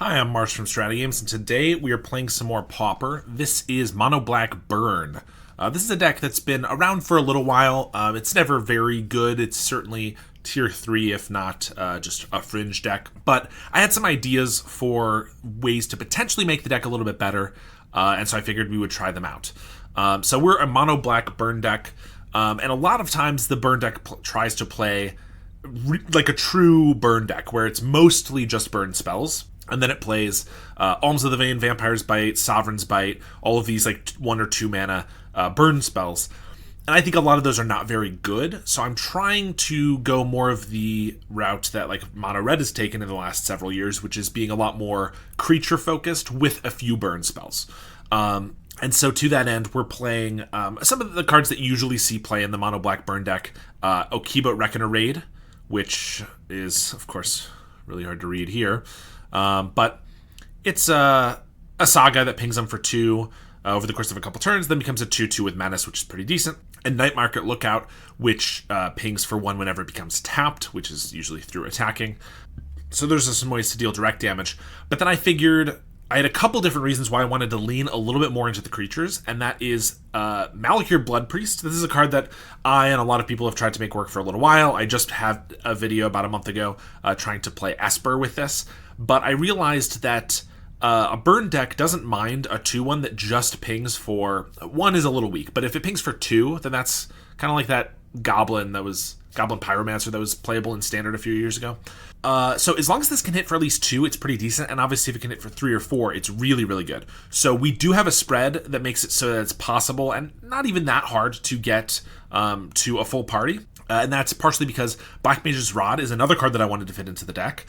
Hi, I'm Marsh from StrataGames, and today we are playing some more Pauper. This is Mono Black Burn. This is a deck that's been around for a little while. It's never very good. It's certainly tier 3, if not just a fringe deck. But I had some ideas for ways to potentially make the deck a little bit better, and so I figured we would try them out. So we're a Mono Black Burn deck, and a lot of times the Burn deck tries to play like a true burn deck, where it's mostly just burn spells. And then it plays Alms of the Vein, Vampire's Bite, Sovereign's Bite, all of these like 1 or 2 mana burn spells. And I think a lot of those are not very good, so I'm trying to go more of the route that like Mono Red has taken in the last several years, which is being a lot more creature focused with a few burn spells. And so to that end, we're playing some of the cards that you usually see play in the Mono Black Burn deck. Okiba Reckoner Raid, which is, of course, really hard to read here. But it's a saga that pings them for 2 over the course of a couple turns, then becomes a 2/2 with Menace, which is pretty decent. And Night Market Lookout, which pings for 1 whenever it becomes tapped, which is usually through attacking. So there's some ways to deal direct damage. But then I figured I had a couple different reasons why I wanted to lean a little bit more into the creatures, and that is Malakir Blood Priest. This is a card that I and a lot of people have tried to make work for a little while. I just had a video about a month ago trying to play Esper with this, but I realized that a burn deck doesn't mind a 2/1 that just pings for 1 is a little weak, but if it pings for 2, then that's kind of like that Goblin Pyromancer that was playable in Standard a few years ago. So as long as this can hit for at least 2, it's pretty decent, and obviously if it can hit for 3 or 4, it's really, really good. So we do have a spread that makes it so that it's possible, and not even that hard, to get to a full party. And that's partially because Black Mage's Rod is another card that I wanted to fit into the deck,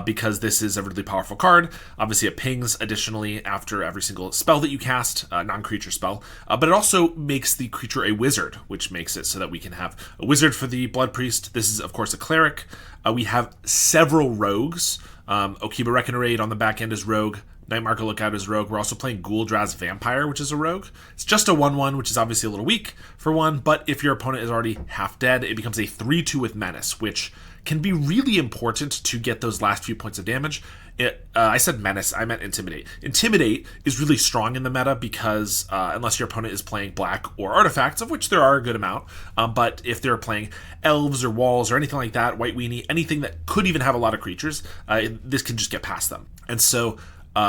because this is a really powerful card. Obviously, it pings additionally after every single spell that you cast, non-creature spell, but it also makes the creature a wizard, which makes it so that we can have a wizard for the Blood Priest. This is, of course, a cleric. We have several rogues. Okiba Reckoner Raid on the back end is rogue. Night Market Lookout is rogue. We're also playing Ghoul-Draz Vampire, which is a rogue. It's just a 1/1, which is obviously a little weak for 1, but if your opponent is already half dead, it becomes a 3/2 with Menace, which can be really important to get those last few points of damage. I said Menace, I meant Intimidate. Intimidate is really strong in the meta because unless your opponent is playing black or artifacts, of which there are a good amount, but if they're playing elves or walls or anything like that, White Weenie, anything that could even have a lot of creatures, this can just get past them. And so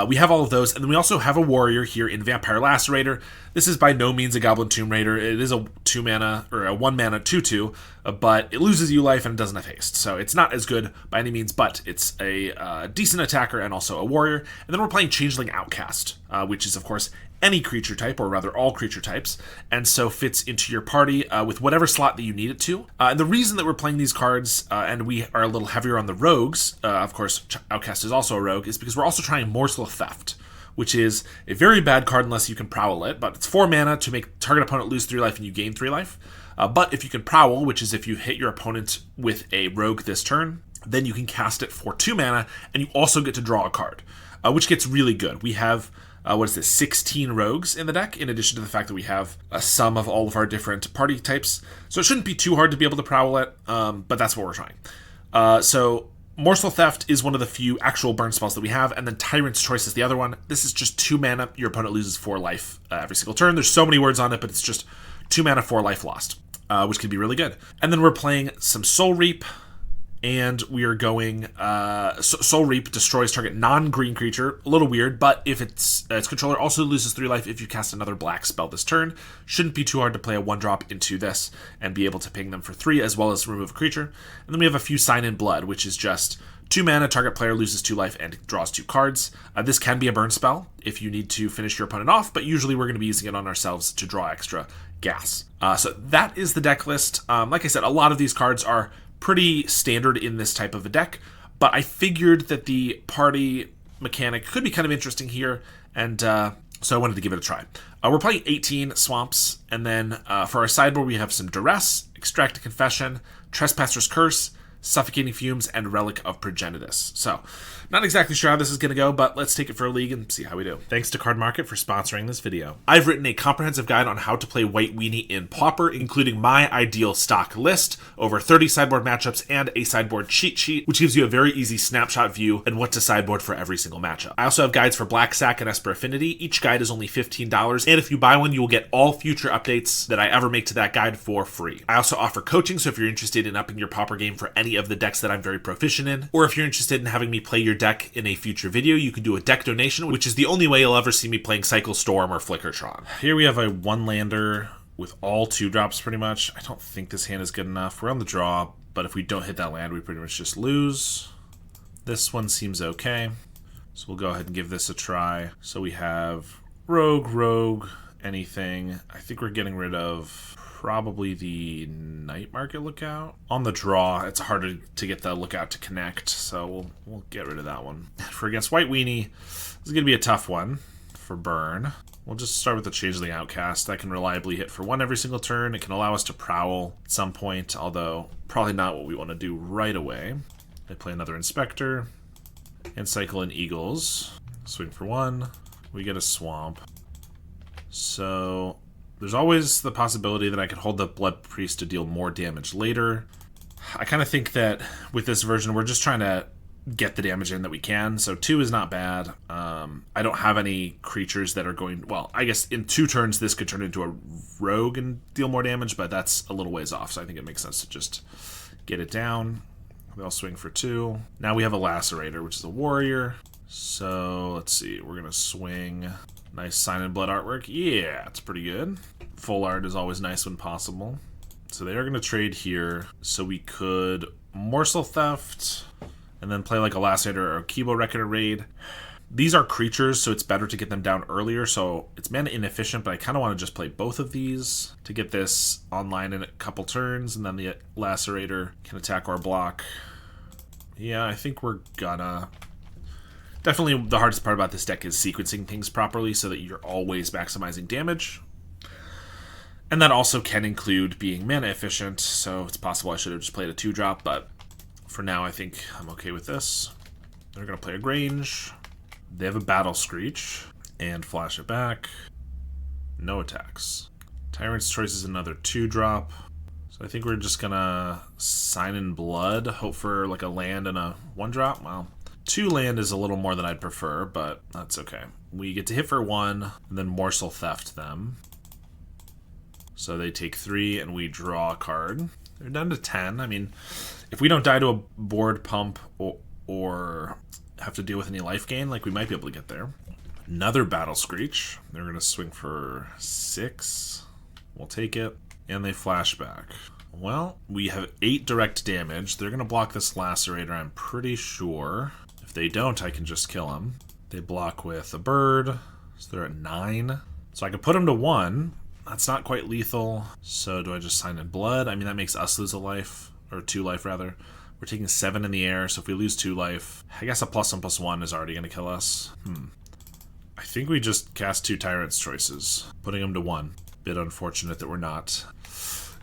we have all of those, and then we also have a warrior here in Vampire Lacerator. This is by no means a Goblin Tomb Raider. It is a 2 mana, or a 1 mana 2/2, but it loses you life and it doesn't have haste. So it's not as good by any means, but it's a decent attacker and also a warrior. And then we're playing Changeling Outcast, which is, of course, any creature type, or rather all creature types, and so fits into your party with whatever slot that you need it to. And the reason that we're playing these cards, and we are a little heavier on the rogues, of course Outcast is also a rogue, is because we're also trying Morsel Theft, which is a very bad card unless you can Prowl it, but it's 4 mana to make target opponent lose 3 life and you gain 3 life. But if you can Prowl, which is if you hit your opponent with a rogue this turn, then you can cast it for 2 mana, and you also get to draw a card, which gets really good. We have 16 rogues in the deck, in addition to the fact that we have a sum of all of our different party types. So it shouldn't be too hard to be able to Prowl it, but that's what we're trying. So Morsel Theft is one of the few actual burn spells that we have, and then Tyrant's Choice is the other one. This is just 2 mana. Your opponent loses 4 life every single turn. There's so many words on it, but it's just 2 mana, 4 life lost, which can be really good. And then we're playing some Soul Reap, and we are going Soul Reap destroys target non-green creature. A little weird, but if its controller also loses 3 life if you cast another black spell this turn. Shouldn't be too hard to play a 1-drop into this and be able to ping them for 3, as well as remove a creature. And then we have a few Sign in Blood, which is just 2 mana, target player loses 2 life and draws 2 cards. This can be a burn spell if you need to finish your opponent off, but usually we're going to be using it on ourselves to draw extra gas. So that is the deck list. Like I said, a lot of these cards are pretty standard in this type of a deck, but I figured that the party mechanic could be kind of interesting here, and so I wanted to give it a try. We're playing 18 Swamps, and then for our sideboard we have some Duress, Extract a Confession, Trespasser's Curse, Suffocating Fumes, and Relic of Progenitus. So, not exactly sure how this is going to go, but let's take it for a league and see how we do. Thanks to Card Market for sponsoring this video. I've written a comprehensive guide on how to play White Weenie in Pauper, including my ideal stock list, over 30 sideboard matchups, and a sideboard cheat sheet, which gives you a very easy snapshot view and what to sideboard for every single matchup. I also have guides for Black Sack and Esper Affinity. Each guide is only $15, and if you buy one, you will get all future updates that I ever make to that guide for free. I also offer coaching, so if you're interested in upping your Pauper game for any of the decks that I'm very proficient in, or if you're interested in having me play your deck in a future video, you can do a deck donation, which is the only way you'll ever see me playing Cycle Storm or Flickertron. Here we have a 1-lander with all 2-drops pretty much. I don't think this hand is good enough. We're on the draw, but if we don't hit that land, we pretty much just lose. This one seems okay, so we'll go ahead and give this a try. So we have Rogue, anything. I think we're getting rid of probably the Night Market Lookout. On the draw, it's harder to get the Lookout to connect, so we'll get rid of that one. For against White Weenie, this is going to be a tough one for burn. We'll just start with the Changeling Outcast. That can reliably hit for 1 every single turn. It can allow us to prowl at some point, although probably not what we want to do right away. They play another Inspector and cycle in Eagles. Swing for 1. We get a Swamp. So there's always the possibility that I could hold the Blood Priest to deal more damage later. I kind of think that with this version, we're just trying to get the damage in that we can, so 2 is not bad. I don't have any creatures that are going... Well, I guess in 2 turns, this could turn into a Rogue and deal more damage, but that's a little ways off, so I think it makes sense to just get it down. They'll swing for 2. Now we have a Lacerator, which is a Warrior. So, let's see. We're going to swing... Nice Sign in Blood artwork. Yeah, it's pretty good. Full art is always nice when possible. So they are going to trade here. So we could Morsel Theft and then play like a Lacerator or a Kibo Reckoner Raid. These are creatures, so it's better to get them down earlier. So it's mana inefficient, but I kind of want to just play both of these to get this online in a couple turns. And then the Lacerator can attack or block. Yeah, I think we're gonna... Definitely the hardest part about this deck is sequencing things properly so that you're always maximizing damage. And that also can include being mana efficient, so it's possible I should have just played a 2-drop, but for now I think I'm okay with this. They're going to play a Grange. They have a Battle Screech, and flash it back. No attacks. Tyrant's Choice is another 2-drop. So I think we're just going to Sign in Blood, hope for like a land and a 1-drop. Well, 2 land is a little more than I'd prefer, but that's okay. We get to hit for 1, and then Morsel Theft them. So they take 3, and we draw a card. They're down to 10. I mean, if we don't die to a board pump or have to deal with any life gain, like we might be able to get there. Another Battle Screech. They're going to swing for 6. We'll take it. And they flash back. Well, we have 8 direct damage. They're going to block this Lacerator, I'm pretty sure. If they don't, I can just kill them. They block with a bird, so they're at 9. So I could put them to 1. That's not quite lethal. So do I just Sign in Blood? I mean, that makes us lose a life, or 2 life rather. We're taking 7 in the air, so if we lose 2 life, I guess a +1/+1 is already going to kill us. I think we just cast 2 Tyrant's Choices, putting them to 1. Bit unfortunate that we're not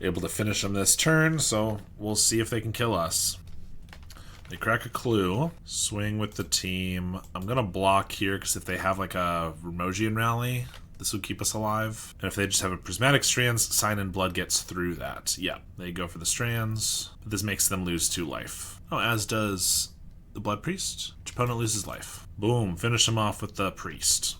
able to finish them this turn, so we'll see if they can kill us. They crack a Clue, swing with the team. I'm going to block here because if they have like a Remogian Rally, this would keep us alive. And if they just have a Prismatic Strands, Sign in Blood gets through that. Yeah, they go for the Strands. But this makes them lose 2 life. Oh, as does the Blood Priest. Each opponent loses life. Boom, finish them off with the Priest.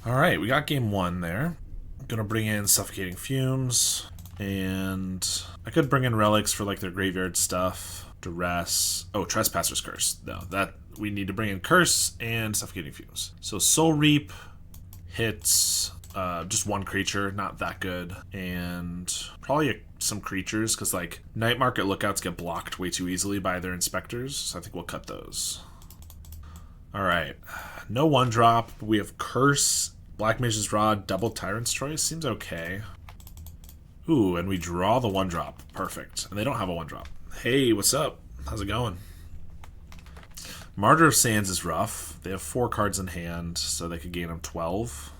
Alright, we got game 1 there. I'm going to bring in Suffocating Fumes. And I could bring in relics for like their graveyard stuff. Duress. Oh, Trespasser's Curse. No, that we need to bring in Curse and Suffocating Fumes. So Soul Reap hits just 1 creature, not that good. And probably some creatures, because like Night Market Lookouts get blocked way too easily by their inspectors. So I think we'll cut those. Alright. No 1-drop. We have Curse, Black Mage's Rod, double Tyrant's Choice. Seems okay. Ooh, and we draw the 1-drop. Perfect. And they don't have a 1-drop. Hey, what's up? How's it going? Martyr of Sands is rough. They have 4 cards in hand, so they could gain them 12.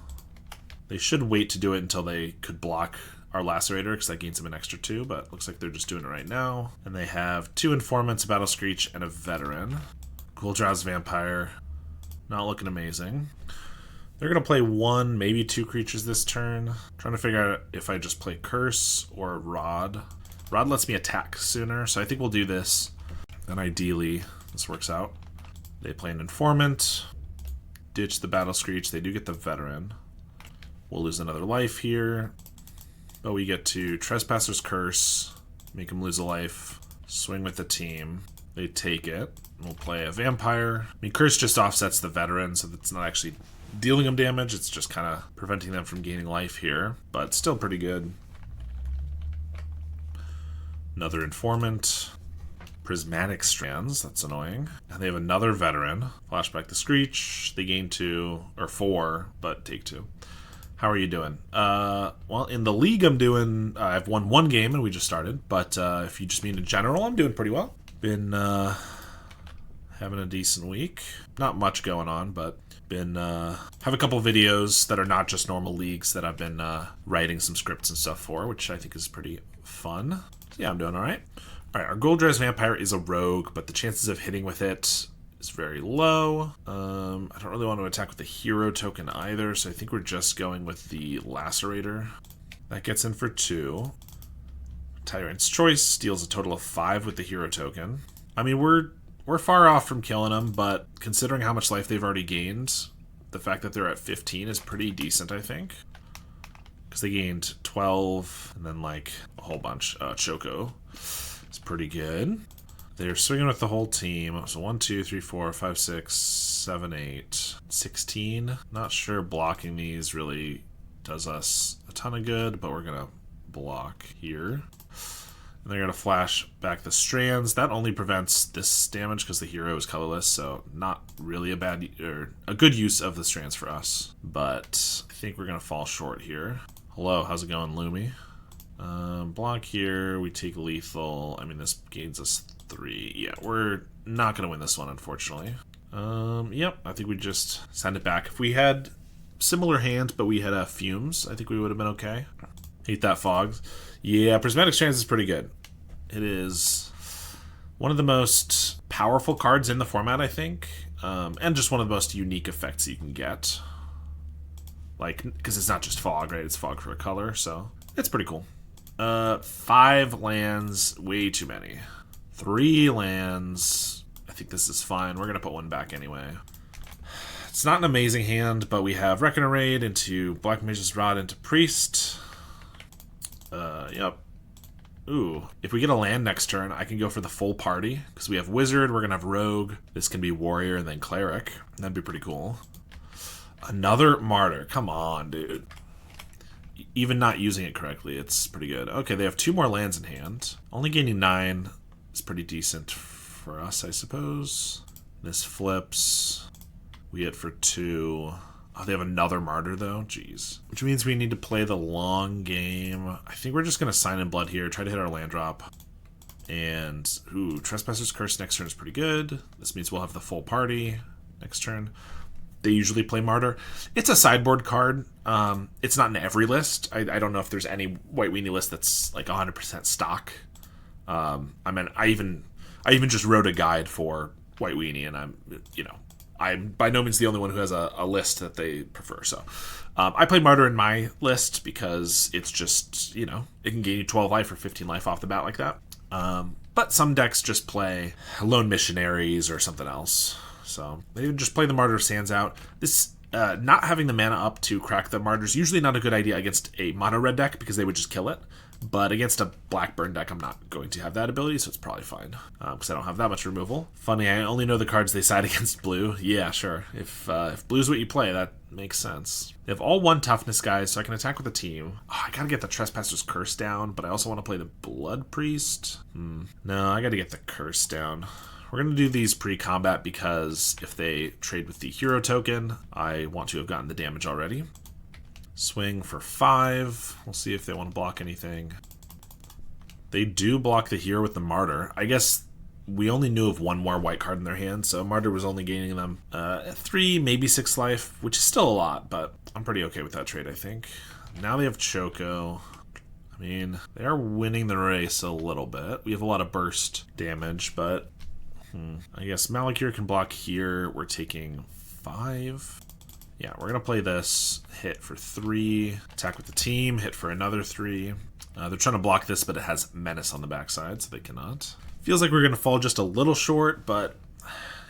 They should wait to do it until they could block our Lacerator because that gains them an extra 2, but looks like they're just doing it right now. And they have 2 Informants, a Battle Screech, and a Veteran. Ghoul-Drowse Vampire, not looking amazing. They're going to play 1, maybe 2 creatures this turn. Trying to figure out if I just play Curse or Rod. Rod lets me attack sooner, so I think we'll do this. And ideally, this works out. They play an Informant, ditch the Battle Screech. They do get the Veteran. We'll lose another life here. But we get to Trespasser's Curse, make him lose a life, swing with the team. They take it. We'll play a Vampire. I mean, Curse just offsets the Veteran, so it's not actually dealing them damage. It's just kind of preventing them from gaining life here, but still pretty good. Another Informant. Prismatic Strands, that's annoying. And they have another Veteran. Flashback the Screech. They gain 2, or 4, but take 2. How are you doing? Well, in the league I'm doing, I've won 1 game and we just started, but if you just mean in general, I'm doing pretty well. Been having a decent week. Not much going on, but been have a couple videos that are not just normal leagues that I've been writing some scripts and stuff for, which I think is pretty fun. So yeah, I'm doing all right. All right, our Ghoul-Drowse Vampire is a rogue, but the chances of hitting with it is very low. I don't really want to attack with the hero token either, so I think we're just going with the Lacerator. That gets in for 2. Tyrant's Choice deals a total of 5 with the hero token. I mean, we're far off from killing them, but considering how much life they've already gained, the fact that they're at 15 is pretty decent, I think. Because they gained 12, and then like a whole bunch. Choco. It's pretty good. They're swinging with the whole team. So 1, 2, 3, 4, 5, 6, 7, 8, 16. Not sure blocking these really does us a ton of good, but we're going to block here. And they're going to flash back the Strands. That only prevents this damage because the hero is colorless, so not really a bad or a good use of the Strands for us. But I think we're going to fall short here. Hello, how's it going, Lumi? Block here, we take lethal. I mean, this gains us 3. Yeah, we're not going to win this one, unfortunately. Yep, I think we just send it back. If we had similar hand, but we had fumes, I think we would have been okay. Hate that fog. Yeah, Prismatic Strands is pretty good. It is one of the most powerful cards in the format, I think. And just one of the most unique effects you can get. Like, because it's not just fog, right? It's fog for a color, so it's pretty cool. 5 lands, way too many. 3 lands. I think this is fine. We're going to put 1 back anyway. It's not an amazing hand, but we have Reckoner Raid into Black Mage's Rod into Priest. Yep. Ooh. If we get a land next turn, I can go for the full party. Because we have Wizard, we're going to have Rogue. This can be Warrior and then Cleric. That'd be pretty cool. Another Martyr. Come on, dude. Even not using it correctly, it's pretty good. Okay, they have 2 more lands in hand. Only gaining 9 is pretty decent for us, I suppose. This flips. We hit for 2. Oh, they have another Martyr, though? Jeez. Which means we need to play the long game. I think we're just going to Sign in Blood here, try to hit our land drop. And, ooh, Trespasser's Curse next turn is pretty good. This means we'll have the full party next turn. They usually play Martyr. It's a sideboard card. It's not in every list. I don't know if there's any White Weenie list that's like 100% stock. I mean, I even just wrote a guide for White Weenie, and I'm by no means the only one who has a list that they prefer. So I play Martyr in my list because it's just, it can gain you 12 life or 15 life off the bat like that. But some decks just play Lone Missionaries or something else. So they would just play the Martyr Sands out. This not having the mana up to crack the Martyr is usually not a good idea against a mono red deck because they would just kill it. But against a black burn deck, I'm not going to have that ability, so it's probably fine. Because I don't have that much removal. Funny, I only know the cards they side against blue. Yeah, sure. If blue's what you play, that makes sense. They have all 1 toughness guys, so I can attack with a team. Oh, I gotta get the Trespasser's Curse down, but I also want to play the Blood Priest. No, I gotta get the Curse down. We're going to do these pre-combat because if they trade with the hero token, I want to have gotten the damage already. Swing for 5. We'll see if they want to block anything. They do block the hero with the Martyr. I guess we only knew of 1 more white card in their hand, so Martyr was only gaining them 3, maybe 6 life, which is still a lot, but I'm pretty okay with that trade, I think. Now they have Choco. I mean, they are winning the race a little bit. We have a lot of burst damage, but I guess Malakir can block here. We're taking 5. Yeah, we're going to play this. Hit for 3. Attack with the team. Hit for another 3. They're trying to block this, but it has Menace on the backside, so they cannot. Feels like we're going to fall just a little short, but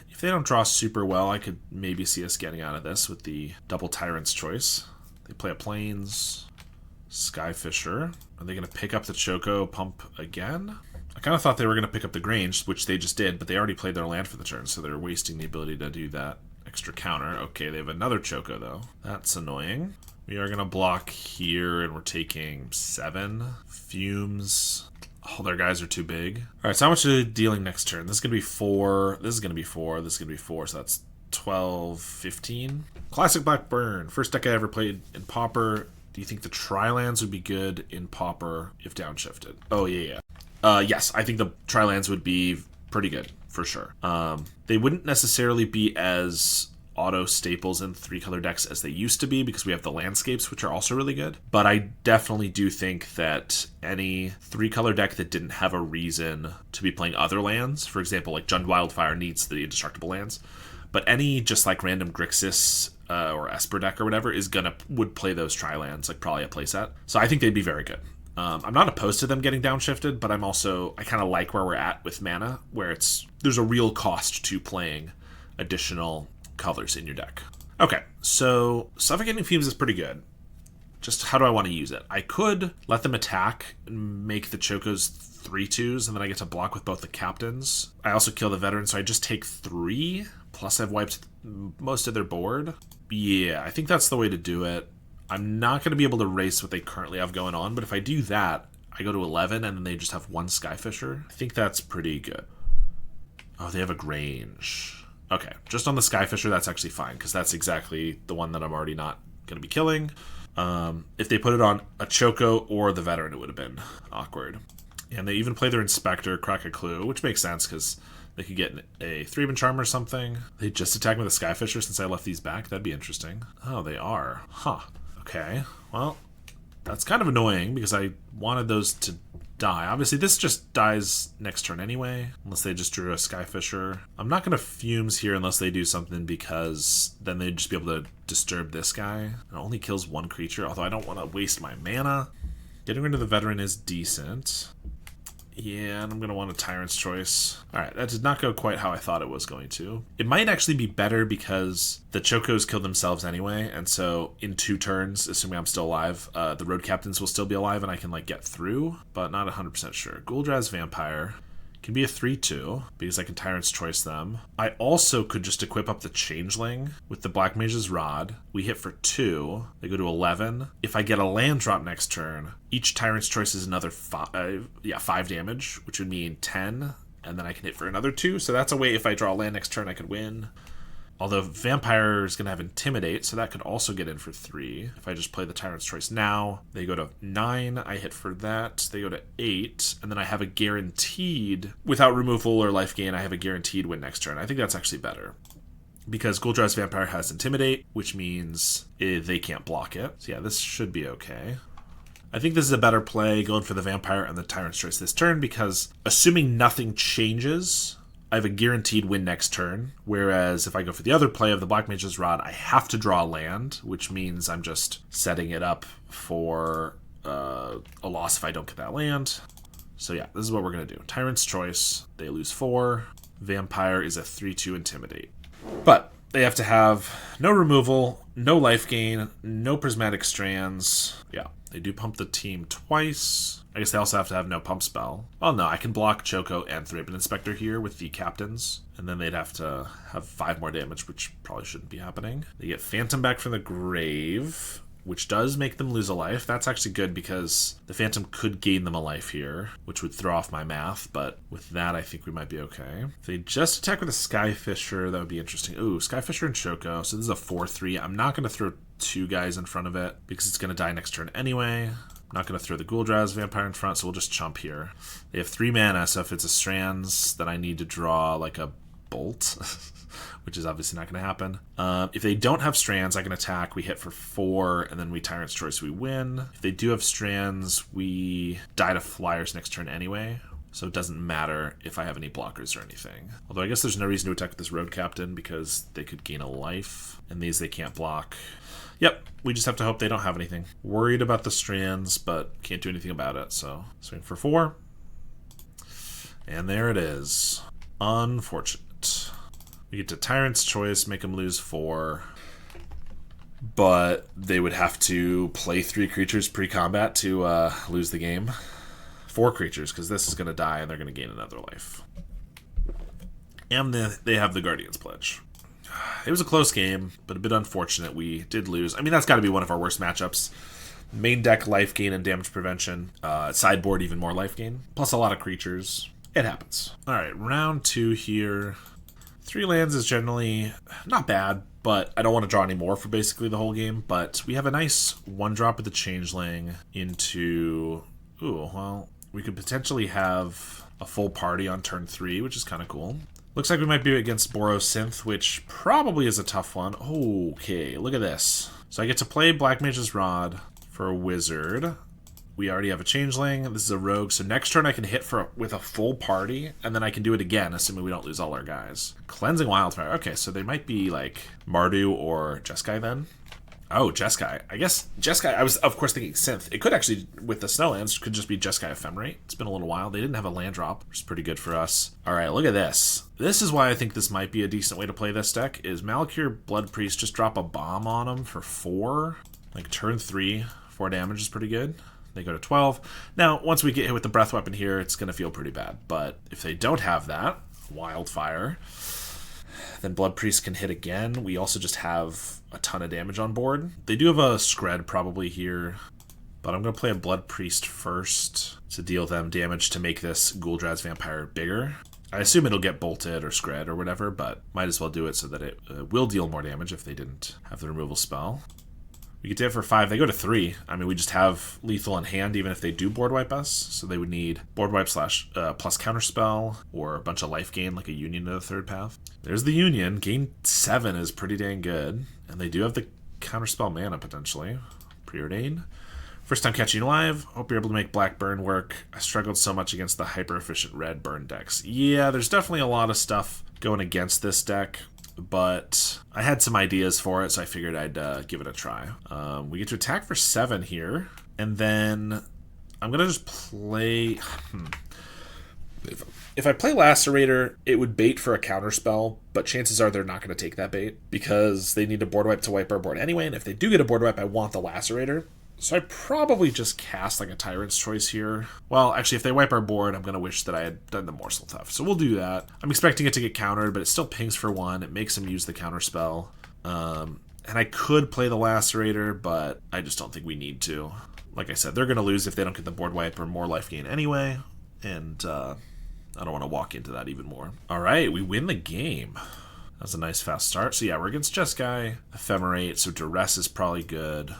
if they don't draw super well, I could maybe see us getting out of this with the double Tyrant's Choice. They play a Plains, Skyfisher. Are they going to pick up the Choco pump again? I kind of thought they were going to pick up the Grange, which they just did, but they already played their land for the turn, so they're wasting the ability to do that extra counter. Okay, they have another Choco, though. That's annoying. We are going to block here, and we're taking 7. Fumes. All their guys are too big. All right, so how much are they dealing next turn? This is going to be 4. This is going to be 4. This is going to be 4, so that's 12, 15. Classic Black Burn. First deck I ever played in Pauper. Do you think the Tri-Lands would be good in Pauper if downshifted? Oh, yeah. Yes, I think the Tri-Lands would be pretty good, for sure. They wouldn't necessarily be as auto staples in 3-color decks as they used to be because we have the landscapes, which are also really good. But I definitely do think that any 3-color deck that didn't have a reason to be playing other lands, for example, like Jund Wildfire needs the indestructible lands, but any just like random Grixis or Esper deck or whatever would play those Tri-Lands, like probably a playset. So I think they'd be very good. I'm not opposed to them getting downshifted, but I kind of like where we're at with mana, where there's a real cost to playing additional colors in your deck. Okay, so Suffocating Fumes is pretty good. Just how do I want to use it? I could let them attack and make the Chocos 3/2s, and then I get to block with both the captains. I also kill the veteran, so I just take 3, plus I've wiped most of their board. Yeah, I think that's the way to do it. I'm not going to be able to race what they currently have going on, but if I do that, I go to 11, and then they just have 1 Skyfisher. I think that's pretty good. Oh, they have a Grange. Okay, just on the Skyfisher, that's actually fine, because that's exactly the one that I'm already not going to be killing. If they put it on a Choco or the veteran, it would have been awkward. And they even play their Inspector, Crack a Clue, which makes sense, because they could get a 3-man charm or something. They just attack with a Skyfisher since I left these back. That'd be interesting. Oh, they are. Huh. Okay, well, that's kind of annoying because I wanted those to die. Obviously, this just dies next turn anyway, unless they just drew a Skyfisher. I'm not going to Fumes here unless they do something because then they'd just be able to disturb this guy. It only kills 1 creature, although I don't want to waste my mana. Getting rid of the veteran is decent. Yeah, and I'm going to want a Tyrant's Choice. Alright, that did not go quite how I thought it was going to. It might actually be better because the Chocos killed themselves anyway, and so in 2 turns, assuming I'm still alive, the Road Captains will still be alive and I can get through, but not 100% sure. Ghouldra's Vampire can be a 3/2 because I can Tyrant's Choice them. I also could just equip up the Changeling with the Black Mage's Rod. We hit for 2. They go to 11. If I get a land drop next turn, each Tyrant's Choice is another 5 damage, which would mean 10, and then I can hit for another 2. So that's a way if I draw a land next turn I could win. Although Vampire is going to have Intimidate, so that could also get in for 3. If I just play the Tyrant's Choice now, they go to 9, I hit for that, they go to 8, and then I have a guaranteed, without removal or life gain, I have a guaranteed win next turn. I think that's actually better. Because Ghouldra's Vampire has Intimidate, which means they can't block it. So yeah, this should be okay. I think this is a better play, going for the Vampire and the Tyrant's Choice this turn, because assuming nothing changes, I have a guaranteed win next turn, whereas if I go for the other play of the Black Mage's Rod, I have to draw a land, which means I'm just setting it up for a loss if I don't get that land. So yeah, this is what we're going to do. Tyrant's Choice, they lose 4. Vampire is a 3/2 Intimidate. But they have to have no removal, no life gain, no Prismatic Strands. Yeah, they do pump the team twice. I guess they also have to have no pump spell. Oh no, I can block Choco and 3-man Inspector here with the captains. And then they'd have to have 5 more damage, which probably shouldn't be happening. They get Phantom back from the grave, which does make them lose a life. That's actually good because the Phantom could gain them a life here, which would throw off my math, but with that I think we might be okay. If they just attack with a Skyfisher, that would be interesting. Ooh, Skyfisher and Choco, so this is a 4/3. I'm not going to throw 2 guys in front of it because it's going to die next turn anyway. I'm not going to throw the Ghouldra's Vampire in front, so we'll just chump here. They have 3 mana, so if it's a Strands, then I need to draw like a Bolt. which is obviously not going to happen. If they don't have Strands, I can attack. We hit for 4, and then we Tyrant's Choice, we win. If they do have Strands, we die to Flyers next turn anyway. So it doesn't matter if I have any blockers or anything. Although I guess there's no reason to attack with this Road Captain because they could gain a life, and these they can't block. Yep, we just have to hope they don't have anything. Worried about the Strands, but can't do anything about it, so swing for 4. And there it is. Unfortunate. We get to Tyrant's Choice, make them lose 4. But they would have to play 3 creatures pre-combat to lose the game. 4 creatures, because this is going to die and they're going to gain another life. And they have the Guardian's Pledge. It was a close game, but a bit unfortunate. We did lose. I mean, that's got to be one of our worst matchups. Main deck, life gain and damage prevention. Sideboard, even more life gain. Plus a lot of creatures. It happens. All right, round 2 here. 3 lands is generally not bad, but I don't want to draw any more for basically the whole game. But we have a nice 1-drop with the Changeling into... Ooh, well, we could potentially have a full party on turn 3, which is kind of cool. Looks like we might be against Boros Synth, which probably is a tough one. Okay, look at this. So I get to play Black Mage's Rod for a wizard. We already have a Changeling. This is a rogue, so next turn I can hit with a full party, and then I can do it again, assuming we don't lose all our guys. Cleansing Wildfire. Okay, so they might be like Mardu or Jeskai then. Oh, Jeskai. I guess Jeskai, I was, of course, thinking Synth. It could actually, with the Snowlands, could just be Jeskai Ephemerate. It's been a little while. They didn't have a land drop, which is pretty good for us. All right, look at this. This is why I think this might be a decent way to play this deck, is Malakir Blood Priest, just drop a bomb on them for 4. Like, turn 3, 4 damage is pretty good. They go to 12. Now, once we get hit with the Breath Weapon here, it's going to feel pretty bad. But if they don't have that, Wildfire, then Blood Priest can hit again. We also just have a ton of damage on board. They do have a Skred probably here, but I'm going to play a Blood Priest first to deal them damage to make this Ghoul-Draz Vampire bigger. I assume it'll get bolted or Skred or whatever, but might as well do it so that it will deal more damage if they didn't have the removal spell. We get to hit for 5. They go to 3. I mean, we just have lethal in hand even if they do board wipe us. So they would need board wipe / plus counterspell or a bunch of life gain like a Union to the 3rd path. There's the Union. Gain 7 is pretty dang good. And they do have the counterspell mana potentially. Preordain. First time catching you live. Hope you're able to make black burn work. I struggled so much against the hyper efficient red burn decks. Yeah, there's definitely a lot of stuff going against this deck, but I had some ideas for it, so I figured I'd give it a try. We get to attack for 7 here, and then I'm going to just play... If I play Lacerator, it would bait for a counterspell, but chances are they're not going to take that bait, because they need a board wipe to wipe our board anyway, and if they do get a board wipe, I want the Lacerator. So I probably just cast like a Tyrant's Choice here. Well, actually, if they wipe our board, I'm going to wish that I had done the Morsel Theft. So we'll do that. I'm expecting it to get countered, but it still pings for 1. It makes him use the counter spell. And I could play the Lacerator, but I just don't think we need to. Like I said, they're going to lose if they don't get the board wipe or more life gain anyway. And I don't want to walk into that even more. All right, we win the game. That was a nice fast start. So yeah, we're against Jeskai. Ephemerate, so Duress is probably good.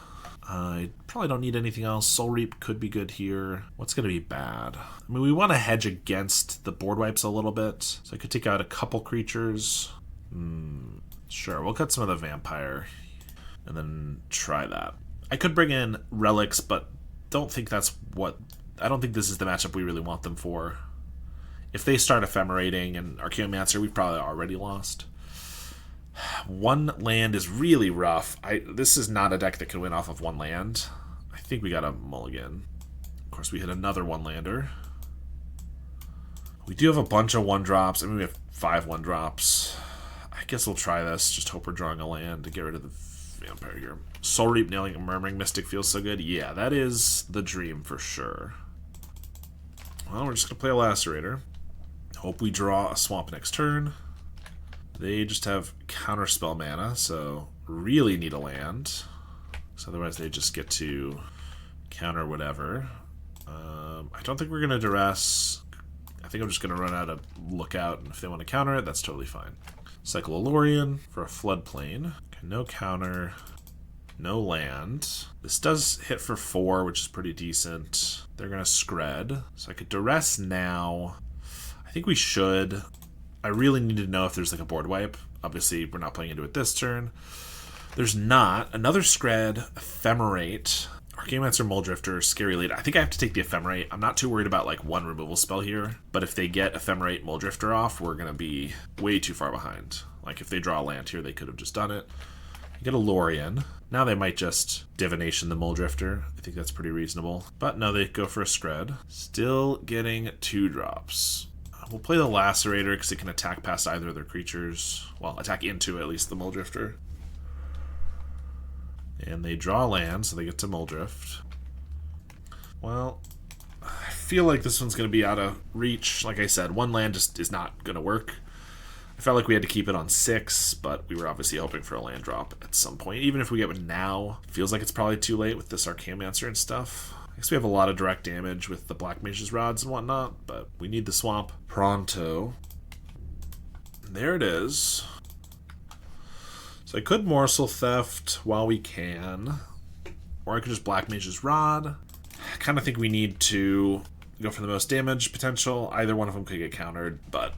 I probably don't need anything else. Soul Reap could be good here. What's going to be bad? I mean, we want to hedge against the board wipes a little bit. So I could take out a couple creatures. Sure, we'll cut some of the Vampire and then try that. I could bring in Relics, but don't think that's what... I don't think this is the matchup we really want them for. If they start Ephemerating and Archaeomancer, we've probably already lost. 1 land is really rough. This is not a deck that can win off of 1 land. I think we got a mulligan. Of course, we hit another 1-lander. We do have a bunch of 1-drops. I mean, we have 5 1-drops. I guess we'll try this. Just hope we're drawing a land to get rid of the Vampire here. Soul Reap nailing a Murmuring Mystic feels so good. Yeah, that is the dream for sure. Well, we're just going to play a Lacerator. Hope we draw a Swamp next turn. They just have counterspell mana, so really need a land. So otherwise they just get to counter whatever. I don't think we're going to Duress. I think I'm just going to run out of Lookout, and if they want to counter it, that's totally fine. Cycle Elorian for a Floodplain. Okay, no counter, no land. This does hit for 4, which is pretty decent. They're going to Skred. So I could Duress now. I think we should... I really need to know if there's like a board wipe. Obviously, we're not playing into it this turn. There's not. Another Scred, Ephemerate, Archaeomancer, Muldrifter, Scary Lead. I think I have to take the Ephemerate. I'm not too worried about like one removal spell here, but if they get Ephemerate, Muldrifter off, we're going to be way too far behind. Like if they draw a land here, they could have just done it. You get a Lorien. Now they might just Divination the Muldrifter. I think that's pretty reasonable. But no, they go for a Scred. Still getting 2 drops. We'll play the Lacerator because it can attack past either of their creatures. Well, attack into at least the Muldrifter. And they draw land, so they get to Muldrift. Well, I feel like this one's going to be out of reach. Like I said, one land just is not going to work. I felt like we had to keep it on 6, but we were obviously hoping for a land drop at some point. Even if we get one now, it feels like it's probably too late with this Archaeomancer and stuff. I guess we have a lot of direct damage with the Black Mage's Rods and whatnot, but we need the swamp pronto. There it is. So I could Morsel Theft while we can, or I could just Black Mage's Rod. I kind of think we need to go for the most damage potential. Either one of them could get countered, but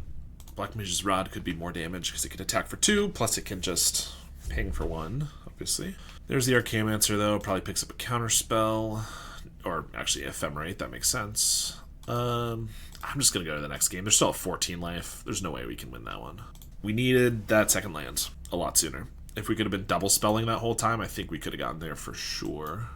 Black Mage's Rod could be more damage because it could attack for 2, plus it can just ping for 1, obviously. There's the Archaeomancer, though. Probably picks up a counter spell, or actually Ephemerate. That makes sense. I'm just going to go to the next game. There's still 14 life. There's no way we can win that one. We needed that second land a lot sooner. If we could have been double spelling that whole time, I think we could have gotten there for sure.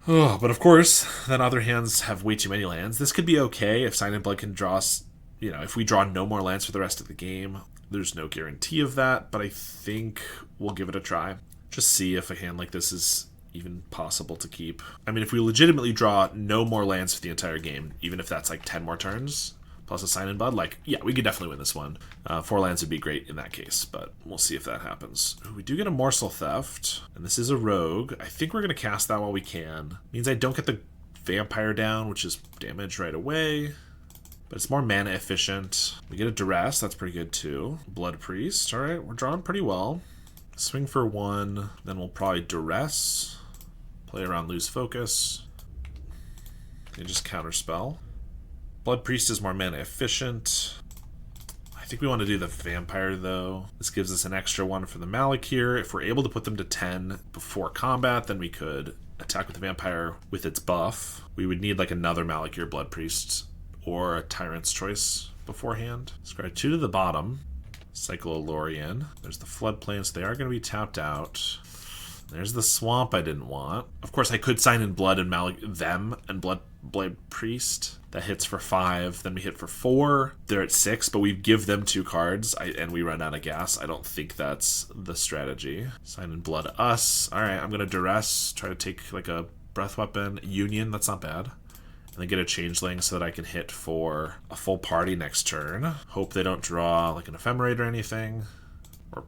Oh, but of course, then other hands have way too many lands. This could be okay if Sign in Blood can draw us. You know, if we draw no more lands for the rest of the game. There's no guarantee of that, but I think we'll give it a try. Just see if a hand like this is even possible to keep. I mean, if we legitimately draw no more lands for the entire game, even if that's like 10 more turns, plus a Sign in Blood, like, yeah, we could definitely win this one. 4 lands would be great in that case, but we'll see if that happens. We do get a Morsel Theft, and this is a Rogue. I think we're going to cast that while we can. Means I don't get the Vampire down, which is damage right away. But it's more mana efficient. We get a Duress, that's pretty good too. Blood Priest, alright, we're drawing pretty well. Swing for 1, then we'll probably Duress. Play around, lose focus. And just counterspell. Blood Priest is more mana efficient. I think we want to do the Vampire though. This gives us an extra 1 for the Malakir. If we're able to put them to 10 before combat, then we could attack with the Vampire with its buff. We would need like another Malakir Blood Priest or a Tyrant's Choice beforehand. Scry 2 to the bottom. Cycle a Lorien. There's the Floodplain, so they are going to be tapped out. There's the Swamp I didn't want. Of course, I could Sign in Blood and Blood Priest. That hits for 5. Then we hit for 4. They're at 6, but we give them 2 cards, and we run out of gas. I don't think that's the strategy. Sign in Blood us. Alright, I'm going to Duress. Try to take like a Breath Weapon. Union, that's not bad. And then get a Changeling so that I can hit for a full party next turn. Hope they don't draw like an Ephemerate or anything. Or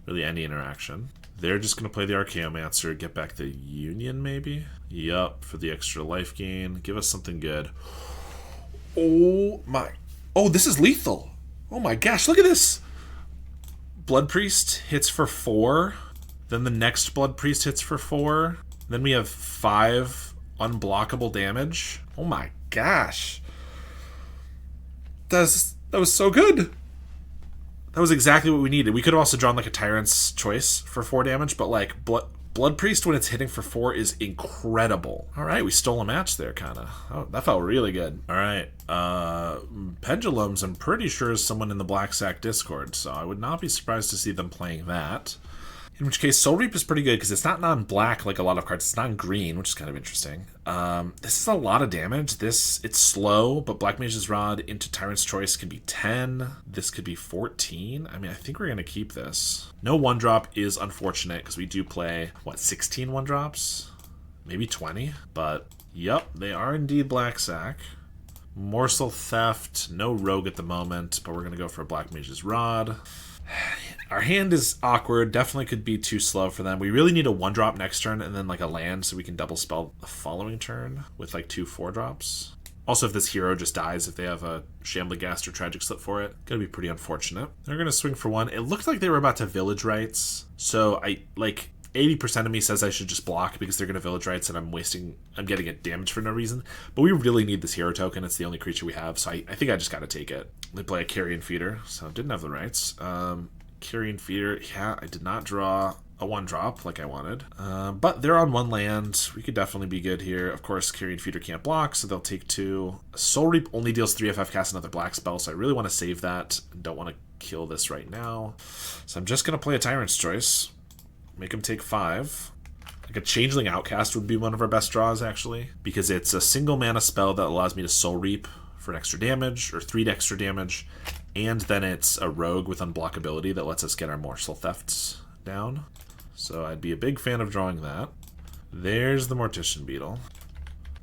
really any interaction. They're just going to play the Archaeomancer, get back the Union maybe? Yup, for the extra life gain. Give us something good. Oh my. Oh, this is lethal. Oh my gosh, look at this. Blood Priest hits for 4. Then the next Blood Priest hits for 4. Then we have 5 unblockable damage. Oh my gosh. That was so good. That was exactly what we needed. We could have also drawn like a Tyrant's Choice for 4 damage, but like Blood Priest when it's hitting for 4 is incredible. All right, we stole a match there, kind of. Oh, that felt really good. All right, Pendulums, I'm pretty sure is someone in the Black Sack Discord, so I would not be surprised to see them playing that. In which case, Soul Reap is pretty good because it's not non-black like a lot of cards. It's non-green, which is kind of interesting. This is a lot of damage. It's slow, but Black Mage's Rod into Tyrant's Choice can be 10. This could be 14. I mean, I think we're going to keep this. No 1-drop is unfortunate because we do play, 16 1-drops? Maybe 20? But, yep, they are indeed Black Sack. Morsel Theft, no Rogue at the moment, but we're going to go for a Black Mage's Rod. Our hand is awkward, definitely could be too slow for them. We really need a 1-drop next turn and then like a land so we can double spell the following turn with like 2 4-drops. Also, if this hero just dies, if they have a Shambligast or Tragic Slip for it, gonna be pretty unfortunate. They're gonna swing for 1. It looked like they were about to Village Rites, so 80% of me says I should just block because they're going to Village Rites and I'm getting it damaged for no reason. But we really need this hero token. It's the only creature we have, so I think I just got to take it. They play a Carrion Feeder, so didn't have the rights. Carrion Feeder. Yeah, I did not draw a 1-drop like I wanted. But they're on 1 land. We could definitely be good here. Of course, Carrion Feeder can't block, so they'll take 2. Soul Reap only deals 3 if I've cast another black spell, so I really want to save that. Don't want to kill this right now. So I'm just going to play a Tyrant's Choice. Make him take 5. Like a Changeling Outcast would be one of our best draws, actually, because it's a single mana spell that allows me to Soul Reap for an extra damage, or 3 extra damage, and then it's a rogue with unblockability that lets us get our Morsel Thefts down. So I'd be a big fan of drawing that. There's the Mortician Beetle.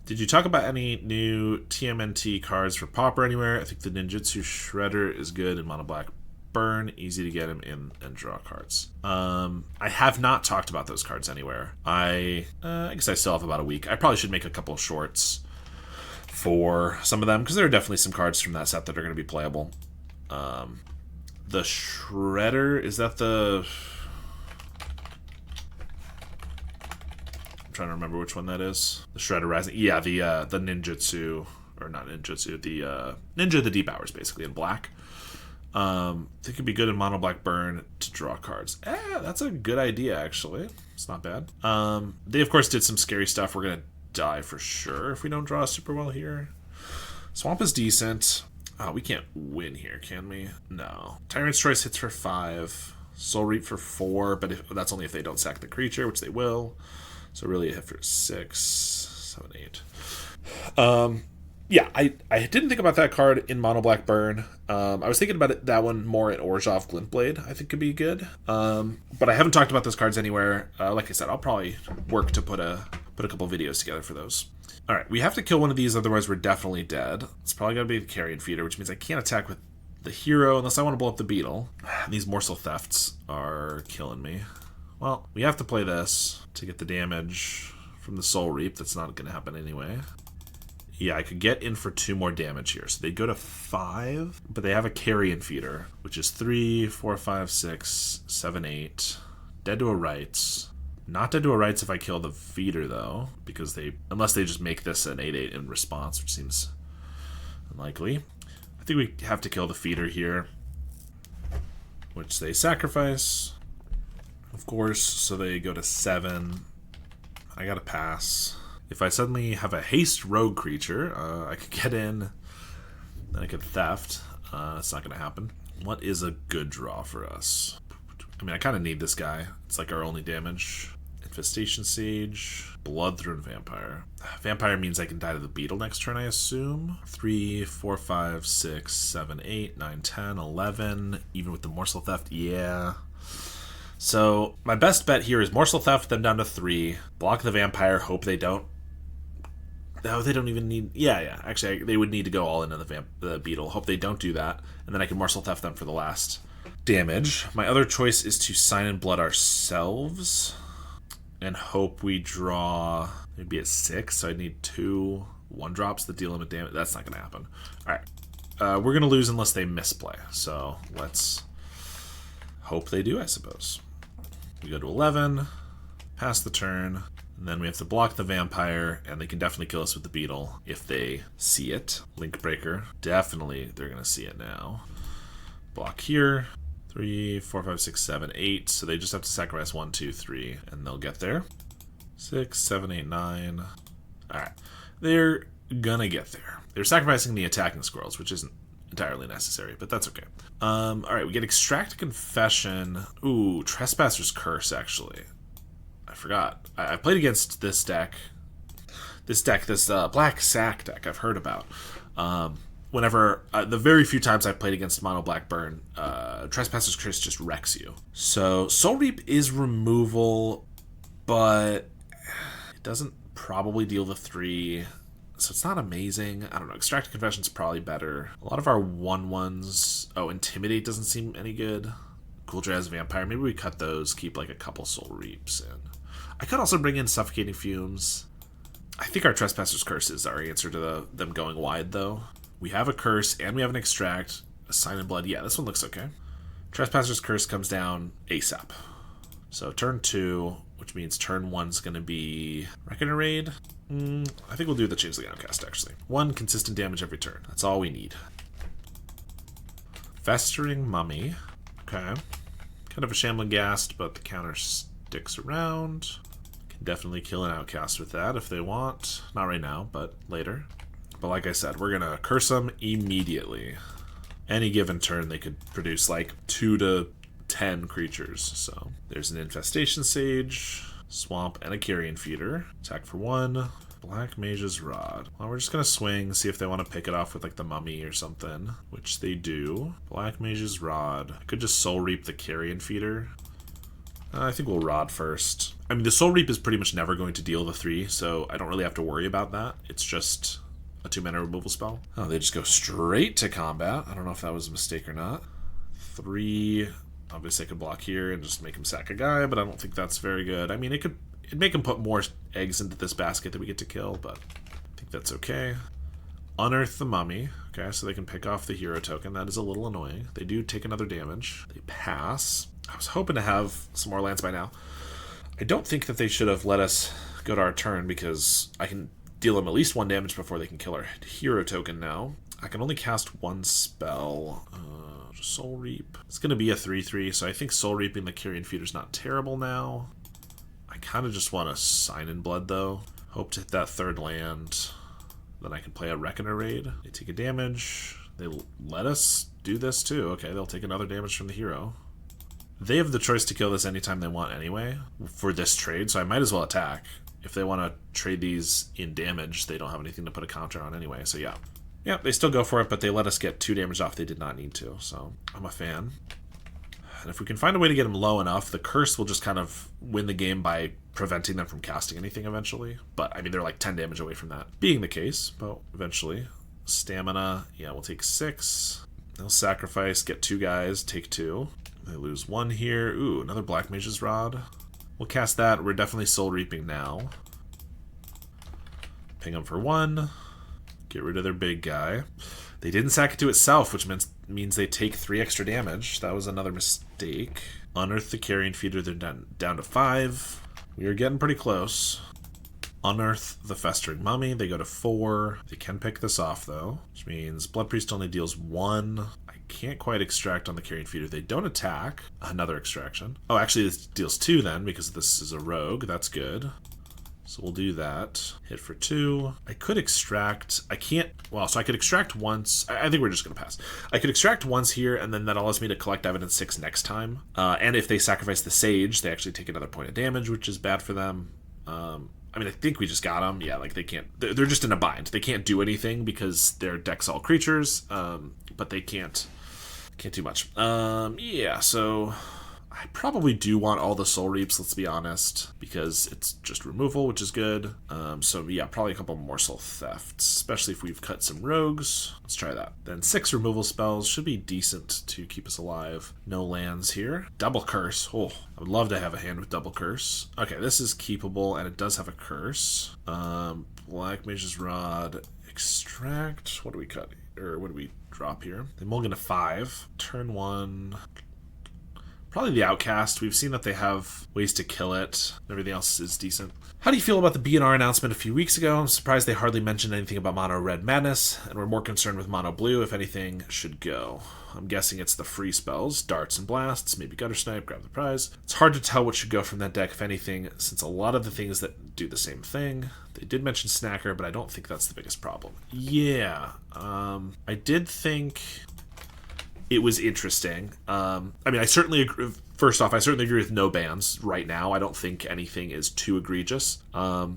Did you talk about any new TMNT cards for Pauper anywhere? I think the Ninjutsu Shredder is good in Mono Black Burn. Easy to get him in and draw cards. I have not talked about those cards anywhere. I guess I still have about a week. I probably should make a couple of shorts for some of them, because there are definitely some cards from that set that are going to be playable. The Shredder, is that the... I'm trying to remember which one that is. The Shredder Rising. Yeah, the Ninjutsu, or not Ninjutsu, the Ninja of the Deep Hours, basically, in black. They could be good in Mono Black Burn to draw cards. That's a good idea, actually. It's not bad. They, of course, did some scary stuff. We're going to die for sure if we don't draw super well here. Swamp is decent. We can't win here, can we? No. Tyrant's Choice hits for 5. Soul Reap for 4, but that's only if they don't sack the creature, which they will. So really a hit for 6, 7, 8. Yeah, I didn't think about that card in Mono Black Burn. I was thinking about that one more in Orzhov Glintblade, I think could be good. But I haven't talked about those cards anywhere. Like I said, I'll probably work to put a couple videos together for those. All right, we have to kill one of these, otherwise we're definitely dead. It's probably going to be the Carrion Feeder, which means I can't attack with the hero unless I want to blow up the beetle. These Morsel Thefts are killing me. Well, we have to play this to get the damage from the Soul Reap. That's not going to happen anyway. Yeah, I could get in for 2 more damage here. So they go to 5, but they have a Carrion Feeder, which is 3, 4, 5, 6, 7, 8. Dead to a Rites. Not dead to a Rites if I kill the Feeder, though, because unless they just make this an 8/8 in response, which seems unlikely. I think we have to kill the Feeder here, which they sacrifice, of course, so they go to 7. I gotta pass. If I suddenly have a haste rogue creature, I could get in, then I could theft. That's not gonna happen. What is a good draw for us? I mean, I kind of need this guy. It's like our only damage. Infestation Sage, Bloodthorn Vampire. Vampire means I can die to the beetle next turn, I assume. 3, 4, 5, 6, 7, 8, 9, 10, 11. Even with the Morsel Theft, yeah. So my best bet here is Morsel Theft them down to 3. Block the Vampire, hope they don't. No, they don't even need... Yeah. Actually, they would need to go all in on the beetle. Hope they don't do that. And then I can Morsel Theft them for the last damage. My other choice is to Sign in Blood ourselves and hope we draw maybe at 6, so I need 2 1-drops that deal limit damage. That's not going to happen. All right. We're going to lose unless they misplay, so let's hope they do, I suppose. We go to 11, pass the turn, and then we have to block the Vampire, and they can definitely kill us with the beetle if they see it. Link Breaker. Definitely they're going to see it now. Block here. 3, 4, 5, 6, 7, 8. So they just have to sacrifice 1, 2, 3, and they'll get there. 6, 7, 8, 9. Alright. They're gonna get there. They're sacrificing the attacking squirrels, which isn't entirely necessary, but that's okay. Alright, we get Extract Confession. Ooh, Trespasser's Curse, actually. I forgot. I played against this deck. This Black Sack deck I've heard about. Whenever, the very few times I've played against Mono Black Burn, Trespasser's Curse just wrecks you. So, Soul Reap is removal, but it doesn't probably deal the 3, so it's not amazing. I don't know, Extract Confession's probably better. A lot of our 1/1s, Intimidate doesn't seem any good. Cool Jazz Vampire, maybe we cut those, keep like a couple Soul Reaps in. I could also bring in Suffocating Fumes. I think our Trespasser's Curse is our answer to them going wide, though. We have a Curse, and we have an Extract. A Sign in Blood. Yeah, this one looks okay. Trespasser's Curse comes down ASAP. So turn 2, which means turn 1's going to be Reckoner Raid. I think we'll do the Changeling Outcast, actually. 1 consistent damage every turn. That's all we need. Festering Mummy. Okay. Kind of a shambling ghast, but the counter sticks around. Can definitely kill an outcast with that if they want. Not right now, but later. But like I said, we're gonna curse them immediately. Any given turn, they could produce like 2 to 10 creatures. So there's an Infestation Sage, Swamp, and a Carrion Feeder. Attack for 1. Black Mage's Rod. Well, we're just gonna swing, see if they want to pick it off with like the Mummy or something, which they do. Black Mage's Rod. I could just Soul Reap the Carrion Feeder. I think we'll Rod first. I mean, the Soul Reap is pretty much never going to deal the 3, so I don't really have to worry about that. It's just a 2-mana removal spell. Oh, they just go straight to combat. I don't know if that was a mistake or not. 3. Obviously, I could block here and just make him sack a guy, but I don't think that's very good. I mean, it'd make him put more eggs into this basket that we get to kill, but I think that's okay. Unearth the Mummy. Okay, so they can pick off the hero token. That is a little annoying. They do take another damage. They pass. I was hoping to have some more lands by now. I don't think that they should have let us go to our turn because I can deal them at least 1 damage before they can kill our hero token now. I can only cast 1 spell. Soul Reap. It's going to be a 3/3, so I think Soul Reaping the Carrion Feeder is not terrible now. I kind of just want to Sign in Blood, though. Hope to hit that 3rd land. Then I can play a Reckoner Raid. They take a damage. They let us do this, too. Okay, they'll take another damage from the hero. They have the choice to kill this anytime they want anyway for this trade, so I might as well attack. If they want to trade these in damage, they don't have anything to put a counter on anyway, so yeah. Yeah, they still go for it, but they let us get 2 damage off they did not need to, so I'm a fan. And if we can find a way to get them low enough, the curse will just kind of win the game by preventing them from casting anything eventually. But, I mean, they're like 10 damage away from that being the case, but eventually. Stamina, yeah, we'll take 6. They'll sacrifice, get 2 guys, take 2. They lose 1 here. Ooh, another Black Mage's Rod. We'll cast that. We're definitely Soul Reaping now. Ping them for 1. Get rid of their big guy. They didn't sack it to itself, which means they take 3 extra damage. That was another mistake. Unearth the Carrion Feeder. They're down to 5. We are getting pretty close. Unearth the Festering Mummy. They go to 4. They can pick this off, though, which means Blood Priest only deals 1. I can't quite extract on the Carrion Feeder. They don't attack. Another extraction. Oh, actually, this deals 2 then, because this is a rogue. That's good. So we'll do that. Hit for 2. I could extract. I can't. Well, so I could extract once. I think we're just going to pass. I could extract once here, and then that allows me to collect evidence 6 next time. And if they sacrifice the Sage, they actually take another point of damage, which is bad for them. I mean, I think we just got them. Yeah, like they can't. They're just in a bind. They can't do anything because their deck's all creatures. But they can't do much. Yeah, so I probably do want all the Soul Reaps, let's be honest, because it's just removal, which is good. So yeah, probably a couple more Soul Thefts, especially if we've cut some rogues. Let's try that. Then 6 removal spells should be decent to keep us alive. No lands here. Double Curse. Oh, I would love to have a hand with Double Curse. Okay, this is keepable, and it does have a curse. Black Mage's Rod. Extract. What do we cut? Or what do we drop here? They mulligan to 5. Turn 1. Probably the Outcast. We've seen that they have ways to kill it. Everything else is decent. How do you feel about the B&R announcement a few weeks ago? I'm surprised they hardly mentioned anything about Mono Red Madness, and we're more concerned with Mono Blue if anything should go. I'm guessing it's the free spells, Darts and Blasts, maybe Gutter Snipe, grab the prize. It's hard to tell what should go from that deck, if anything, since a lot of the things that do the same thing. They did mention Snacker, but I don't think that's the biggest problem. Yeah, I did think it was interesting. I mean, I certainly agree. First off, I certainly agree with no bans right now. I don't think anything is too egregious. I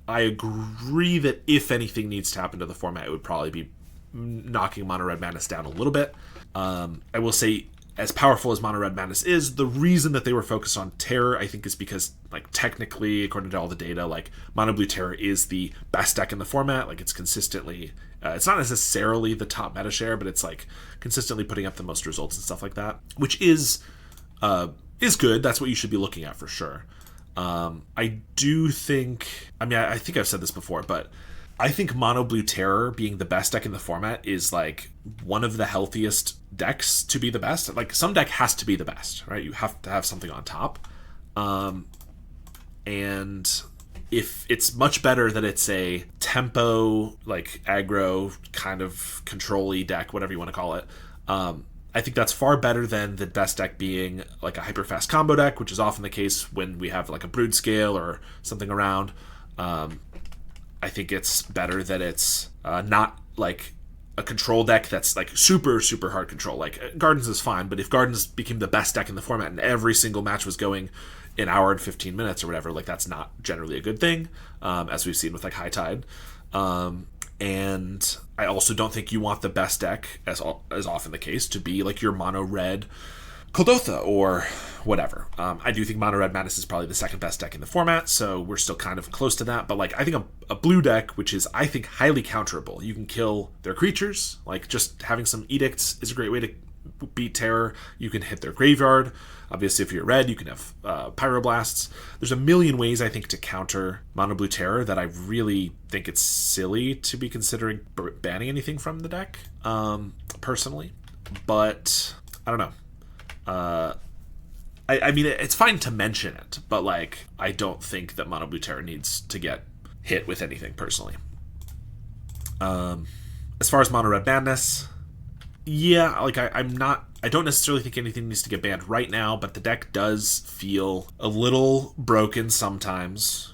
agree that if anything needs to happen to the format, it would probably be knocking Mono Red Madness down a little bit. I will say, as powerful as Mono Red Madness is, the reason that they were focused on Terror, I think, is because, like, technically, according to all the data, like, Mono Blue Terror is the best deck in the format. Like, it's consistently, it's not necessarily the top meta share, but it's, like, consistently putting up the most results and stuff like that, which is good. That's what you should be looking at for sure. I do think, I mean, I think I've said this before, but I think Mono Blue Terror being the best deck in the format is like one of the healthiest decks to be the best. Like, some deck has to be the best, right? You have to have something on top. And if it's much better that it's a tempo, like aggro kind of control-y deck, whatever you want to call it, I think that's far better than the best deck being like a hyper fast combo deck, which is often the case when we have like a brood scale or something around. I think it's better that it's not like a control deck that's like super, super hard control. Like Gardens is fine, but if Gardens became the best deck in the format and every single match was going an hour and 15 minutes or whatever, like that's not generally a good thing, as we've seen with like High Tide. And I also don't think you want the best deck, as often the case, to be like your mono red Koldotha or whatever. I do think Mono Red Madness is probably the second best deck in the format, so we're still kind of close to that. But like, I think a blue deck, which is I think highly counterable, you can kill their creatures. Like just having some edicts is a great way to beat terror. You can hit their graveyard. Obviously, if you're red, you can have pyroblasts. There's a million ways I think to counter mono blue terror that I really think it's silly to be considering banning anything from the deck, personally. But I don't know. I mean, it's fine to mention it, but like, I don't think that Mono Blue Terror needs to get hit with anything personally. As far as Mono Red Madness, yeah, like I don't necessarily think anything needs to get banned right now, but the deck does feel a little broken sometimes.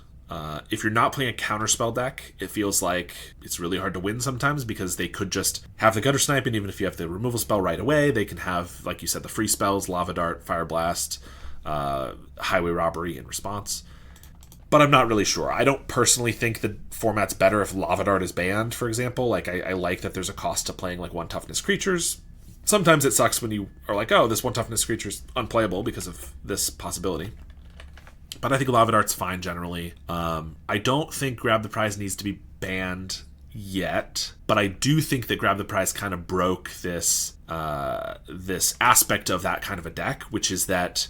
If you're not playing a counterspell deck, it feels like it's really hard to win sometimes because they could just have the Gutter Snipe, and even if you have the removal spell right away, they can have, like you said, the free spells, Lava Dart, Fire Blast, Highway Robbery in response. But I'm not really sure. I don't personally think the format's better if Lava Dart is banned, for example. Like, I like that there's a cost to playing, like, 1 toughness creatures. Sometimes it sucks when you are like, oh, this 1 toughness creature's unplayable because of this possibility. But I think Lava Dart's fine generally. I don't think Grab the Prize needs to be banned yet, but I do think that Grab the Prize kind of broke this aspect of that kind of a deck, which is that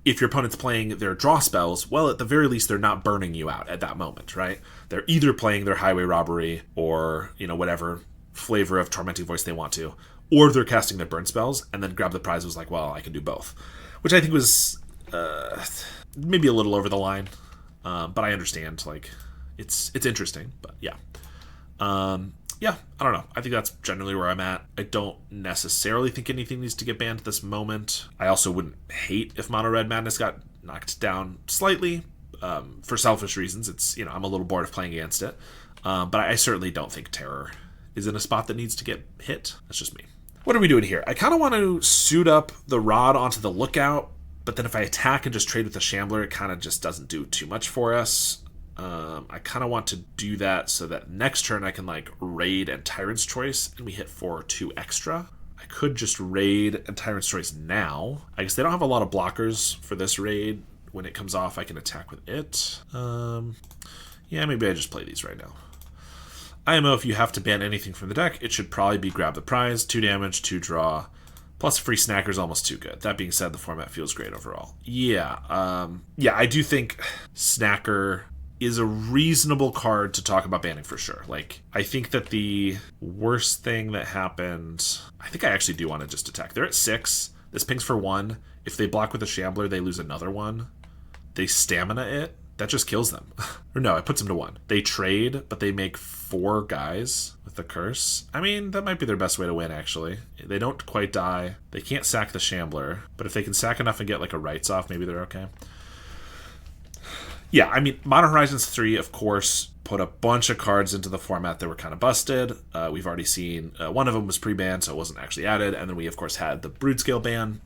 if your opponent's playing their draw spells, well, at the very least, they're not burning you out at that moment, right? They're either playing their Highway Robbery or, whatever flavor of Tormenting Voice they want to, or they're casting their burn spells, and then Grab the Prize was like, well, I can do both, which I think was maybe a little over the line, but I understand, like, it's interesting, but yeah. Yeah, I don't know. I think that's generally where I'm at. I don't necessarily think anything needs to get banned at this moment. I also wouldn't hate if Mono Red Madness got knocked down slightly, for selfish reasons. It's, I'm a little bored of playing against it, but I certainly don't think Terror is in a spot that needs to get hit. That's just me. What are we doing here? I kind of want to suit up the Rod onto the Lookout, but then if I attack and just trade with the Shambler, it kind of just doesn't do too much for us. I kind of want to do that so that next turn I can like raid and Tyrant's Choice and we hit for 2 extra. I could just raid and Tyrant's Choice now. I guess they don't have a lot of blockers for this raid. When it comes off, I can attack with it. Yeah, maybe I just play these right now. IMO, if you have to ban anything from the deck, it should probably be Grab the Prize, 2 damage, 2 draw. Plus free Snacker is almost too good. That being said, the format feels great overall. Yeah, I do think Snacker is a reasonable card to talk about banning for sure. Like, I think that the worst thing that happened, I think I actually do want to just attack. They're at 6. This pings for 1. If they block with a Shambler, they lose another 1. They stamina it. That just kills them. Or no, it puts them to 1. They trade, but they make 4 guys with the curse. I mean, that might be their best way to win, actually. They don't quite die. They can't sack the Shambler, but if they can sack enough and get like a Rights off, maybe they're okay. Yeah, I mean, Modern Horizons 3, of course, put a bunch of cards into the format that were kind of busted. We've already seen one of them was pre-banned, so it wasn't actually added. And then we, of course, had the Broodscale ban.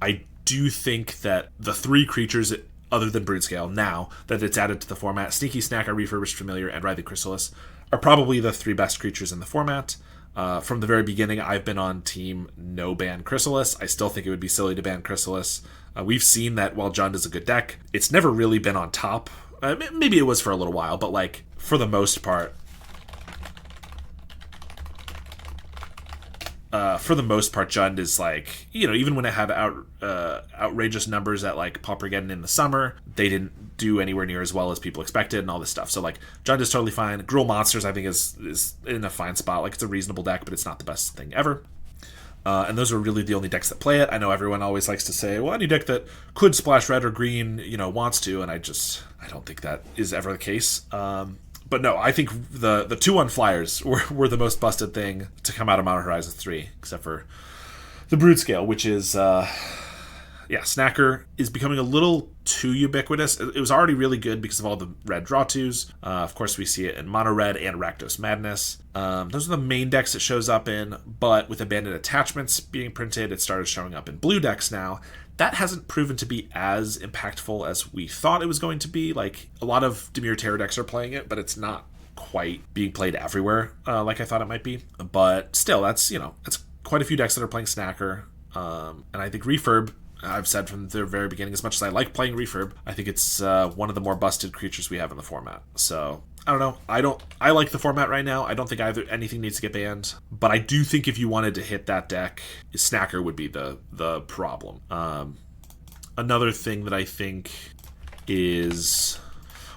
I do think that the 3 creatures, other than Broodscale, now that it's added to the format, Sneaky Snacker, Refurbished Familiar, and Writhing Chrysalis, are probably the 3 best creatures in the format. From the very beginning, I've been on team no ban Chrysalis. I still think it would be silly to ban Chrysalis. We've seen that while Jund is a good deck, it's never really been on top. Maybe it was for a little while, but like for the most part, Jund is like, even when it had outrageous numbers at like Pauper in the summer, they didn't do anywhere near as well as people expected and all this stuff. So like Jund is totally fine. Gruul Monsters I think is in a fine spot. Like it's a reasonable deck, but it's not the best thing ever. And those are really the only decks that play it. I know everyone always likes to say, well, any deck that could splash red or green, wants to, and I don't think that is ever the case. But no, I think the 2-1 flyers were the most busted thing to come out of Modern Horizons 3, except for the Brood Scale, which is yeah, Snacker is becoming a little too ubiquitous. It was already really good because of all the red draw twos. Of course, we see it in Mono Red and Rakdos Madness. Those are the main decks it shows up in, but with Abandoned Attachments being printed, it started showing up in blue decks now. That hasn't proven to be as impactful as we thought it was going to be. Like, a lot of Dimir Terror decks are playing it, but it's not quite being played everywhere like I thought it might be. But still, that's quite a few decks that are playing Snacker. And I think Refurb, I've said from the very beginning, as much as I like playing Refurb, I think it's one of the more busted creatures we have in the format. So, I don't know. I like the format right now. I don't think anything needs to get banned. But I do think if you wanted to hit that deck, Snacker would be the problem. Another thing that I think is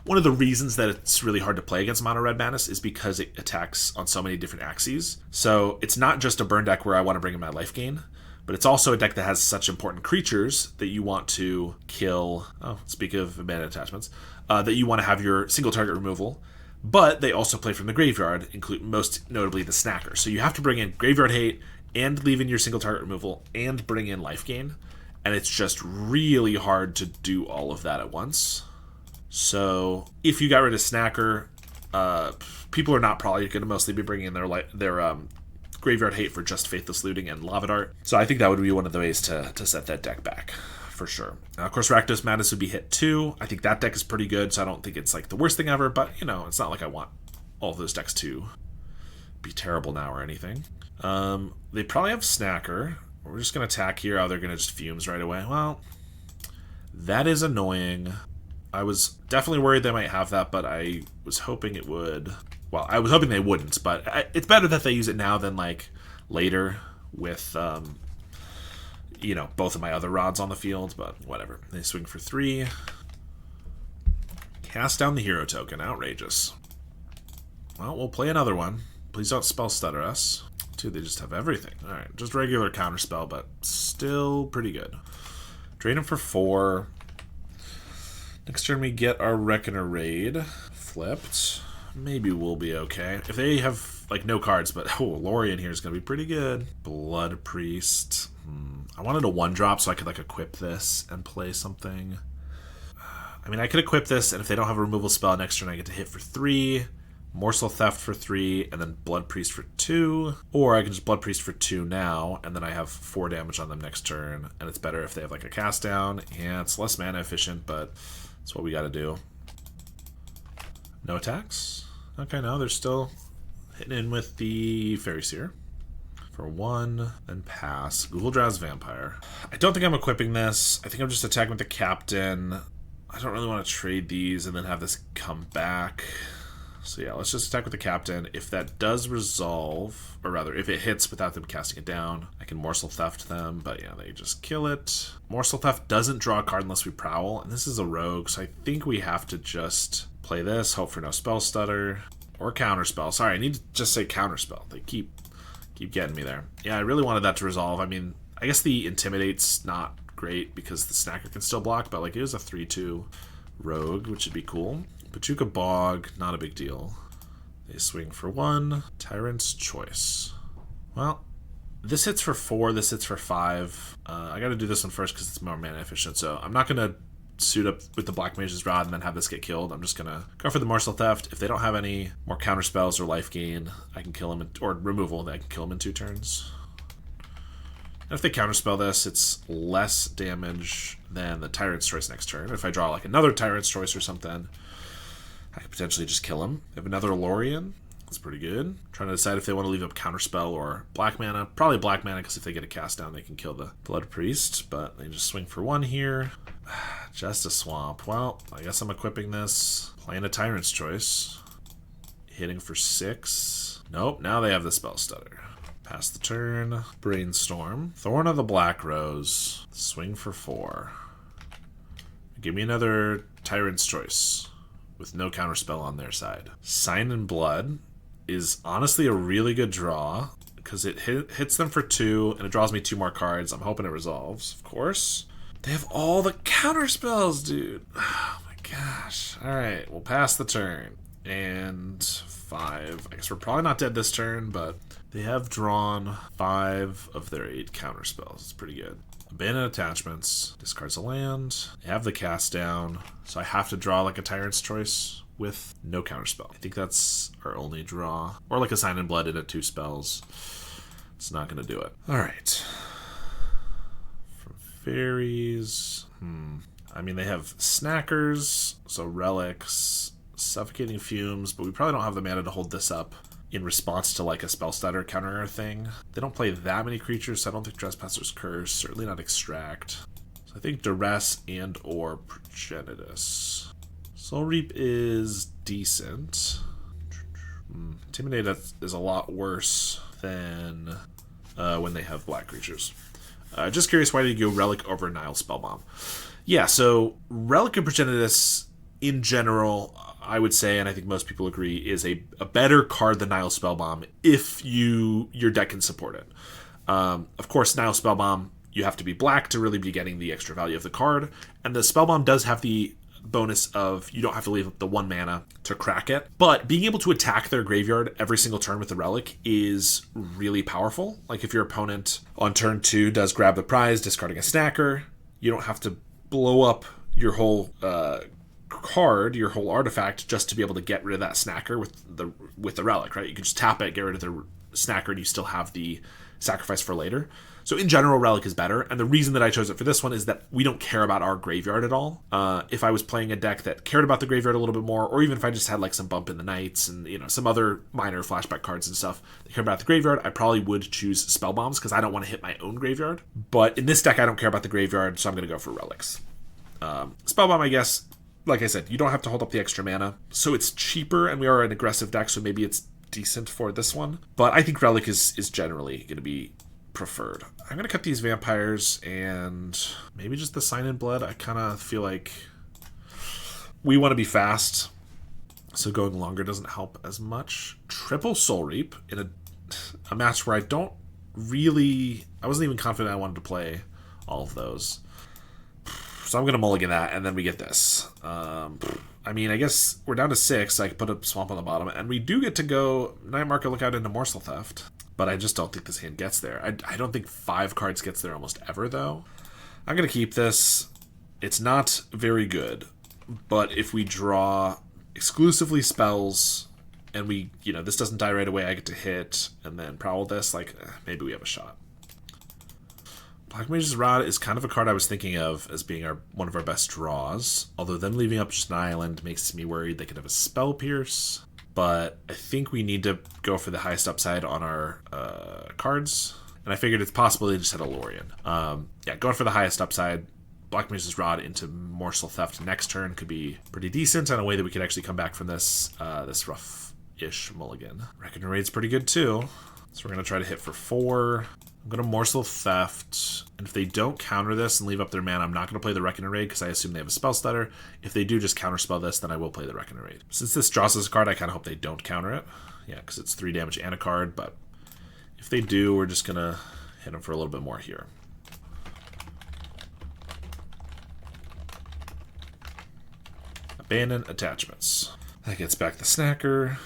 one of the reasons that it's really hard to play against Mono Red Madness is because it attacks on so many different axes. So it's not just a burn deck where I want to bring in my life gain, but it's also a deck that has such important creatures that you want to kill. Oh, speak of abandoned attachments, that you want to have your single target removal. But they also play from the graveyard, most notably the Snacker. So you have to bring in graveyard hate and leave in your single target removal and bring in life gain. And it's just really hard to do all of that at once. So if you got rid of Snacker, people are not probably going to mostly be bringing in their graveyard hate for just Faithless Looting and Lava Dart. So I think that would be one of the ways to set that deck back, for sure. Of course, Rakdos Madness would be hit too. I think that deck is pretty good, so I don't think it's like the worst thing ever, but it's not like I want all of those decks to be terrible now or anything. They probably have Snacker. We're just going to attack here. Oh, they're going to just Fumes right away. Well, that is annoying. I was definitely worried they might have that, but I was hoping it would. Well, I was hoping they wouldn't, but it's better that they use it now than like later with, both of my other rods on the field, but whatever. They swing for 3. Cast down the hero token. Outrageous. Well, we'll play another one. Please don't spell stutter us. Dude, they just have everything. Alright, just regular counterspell, but still pretty good. Drain them for 4. Next turn we get our Reckoner Raid flipped. Maybe we'll be okay. If they have, like, no cards, but, Lorien here is going to be pretty good. Blood Priest. I wanted a 1-drop so I could, like, equip this and play something. I mean, I could equip this, and if they don't have a removal spell next turn, I get to hit for 3. Morsel Theft for 3, and then Blood Priest for 2. Or I can just Blood Priest for 2 now, and then I have 4 damage on them next turn. And it's better if they have, like, a cast down. Yeah, it's less mana efficient, but that's what we gotta do. No attacks? Okay, no, they're still hitting in with the Fairy Seer. For 1, then pass. Google Drow's Vampire. I don't think I'm equipping this. I think I'm just attacking with the Captain. I don't really want to trade these and then have this come back. So yeah, let's just attack with the Captain. If that does resolve, or rather, if it hits without them casting it down, I can Morsel Theft them, but yeah, they just kill it. Morsel Theft doesn't draw a card unless we Prowl, and this is a rogue, so I think we have to just play this, hope for no Spell Stutter, or Counterspell. Sorry, I need to just say Counterspell. They keep getting me there. Yeah, I really wanted that to resolve. I mean, I guess the Intimidate's not great because the Snacker can still block, but like it is a 3/2 rogue, which would be cool. Pachuca Bog, not a big deal. They swing for 1. Tyrant's Choice. Well, this hits for 4, this hits for 5. I gotta do this one first because it's more mana efficient, so I'm not gonna suit up with the Black Mage's Rod and then have this get killed. I'm just gonna go for the Morsel Theft. If they don't have any more counter spells or life gain, I can kill them, or removal, I can kill them in 2 turns. And if they counterspell this, it's less damage than the Tyrant's Choice next turn. If I draw like another Tyrant's Choice or something, I could potentially just kill him. They have another Lorien. That's pretty good. Trying to decide if they want to leave up Counterspell or Black Mana. Probably Black Mana, because if they get a cast down, they can kill the Blood Priest. But they just swing for 1 here. Just a swamp. Well, I guess I'm equipping this. Playing a Tyrant's Choice. Hitting for 6. Nope, now they have the Spell Stutter. Pass the turn. Brainstorm. Thorn of the Black Rose. Swing for 4. Give me another Tyrant's Choice with no counterspell on their side. Sign in Blood is honestly a really good draw because it hits them for 2 and it draws me 2 more cards. I'm hoping it resolves, of course. They have all the counterspells, dude. Oh my gosh. Alright, we'll pass the turn. And 5. I guess we're probably not dead this turn, but They have drawn 5 of their 8 counter spells. It's pretty good. Abandon attachments, discards a land. They have the cast down, so I have to draw like a Tyrant's Choice with no counterspell. I think that's our only draw. Or like a Sign in Blood into 2 spells. It's not going to do it. Alright. From fairies. I mean, they have snackers, so relics, suffocating fumes, but we probably don't have the mana to hold this up in response to like a spell stutter counter thing. They don't play that many creatures, so I don't think Trespasser's Curse, certainly not Extract. So I think Duress and or Progenitus. Soul Reap is decent. Intimidate is a lot worse than when they have black creatures. Just curious, why did you go Relic over Nile Spellbomb? Yeah, so Relic of Progenitus, in general, I would say, and I think most people agree, is a better card than Nile Spellbomb if your deck can support it. Of course, Nile Spellbomb, you have to be black to really be getting the extra value of the card, and the Spellbomb does have the bonus of you don't have to leave the 1 mana to crack it, but being able to attack their graveyard every single turn with the relic is really powerful. Like if your opponent on turn 2 does grab the prize, discarding a snacker, you don't have to blow up your whole card, your whole artifact, just to be able to get rid of that snacker with the relic, right? You can just tap it, get rid of the snacker, and you still have the sacrifice for later. So in general, Relic is better, and the reason that I chose it for this one is that we don't care about our graveyard at all. If I was playing a deck that cared about the graveyard a little bit more, or even if I just had like some Bump in the Nights and some other minor flashback cards and stuff that care about the graveyard, I probably would choose Spellbombs because I don't want to hit my own graveyard. But in this deck, I don't care about the graveyard, so I'm going to go for Relics. Spellbomb, I guess, like I said, you don't have to hold up the extra mana, so it's cheaper, and we are an aggressive deck, so maybe it's decent for this one. But I think Relic is generally going to be preferred. I'm going to cut these vampires and maybe just the Sign in Blood. I kind of feel like we want to be fast, so going longer doesn't help as much. Triple Soul Reap in a match where I wasn't even confident I wanted to play all of those. So I'm going to mulligan that, and then we get this. I mean, I guess we're down to 6. I could put a Swamp on the bottom, and we do get to go Night Market Lookout into Morsel Theft. But I just don't think this hand gets there. I don't think 5 cards gets there almost ever, though. I'm going to keep this. It's not very good. But if we draw exclusively spells, and this doesn't die right away, I get to hit, and then prowl this, maybe we have a shot. Black Mage's Rod is kind of a card I was thinking of as being one of our best draws. Although them leaving up just an island makes me worried they could have a Spell Pierce. But I think we need to go for the highest upside on our cards. And I figured it's possible they just had a Lorien. Yeah, going for the highest upside. Black Mage's Rod into Morsel Theft next turn could be pretty decent in a way that we could actually come back from this rough-ish mulligan. Reckoner Raid's pretty good too. So we're going to try to hit for 4. I'm going to Morsel Theft, and if they don't counter this and leave up their mana, I'm not going to play the Reckoner Raid because I assume they have a Spell Stutter. If they do just counterspell this, then I will play the Reckoner Raid. Since this draws us a card, I kind of hope they don't counter it. Yeah, because it's 3 damage and a card, but if they do, we're just going to hit them for a little bit more here. Abandon attachments. That gets back the Snacker.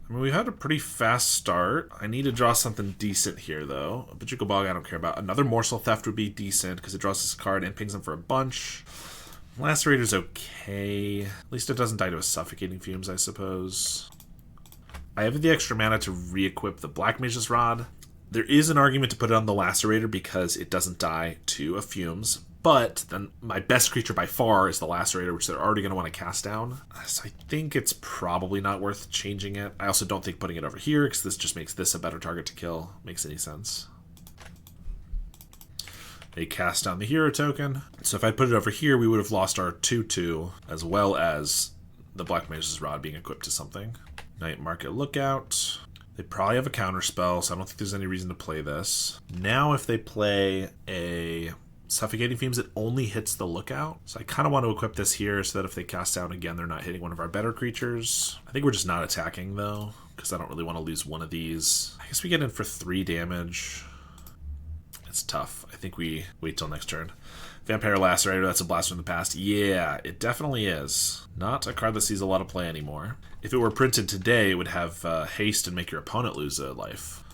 I mean, we had a pretty fast start. I need to draw something decent here, though. A Bajika Bog I don't care about. Another Morsel Theft would be decent because it draws us a card and pings them for a bunch. Lacerator's okay. At least it doesn't die to a Suffocating Fumes, I suppose. I have the extra mana to re-equip the Black Mage's Rod. There is an argument to put it on the Lacerator because it doesn't die to a Fumes. But then my best creature by far is the Lacerator, which they're already going to want to cast down. So I think it's probably not worth changing it. I also don't think putting it over here, because this just makes this a better target to kill, makes any sense. They cast down the hero token. So if I put it over here, we would have lost our 2/2, as well as the Black Mage's Rod being equipped to something. Night Market Lookout. They probably have a counter spell, so I don't think there's any reason to play this. Now if they play a Suffocating Fumes, it only hits the Lookout. So I kind of want to equip this here so that if they cast down again, they're not hitting one of our better creatures. I think we're just not attacking, though, because I don't really want to lose one of these. I guess we get in for 3 damage. It's tough. I think we wait till next turn. Vampire Lacerator, that's a blast from the past. Yeah, it definitely is. Not a card that sees a lot of play anymore. If it were printed today, it would have haste and make your opponent lose a life.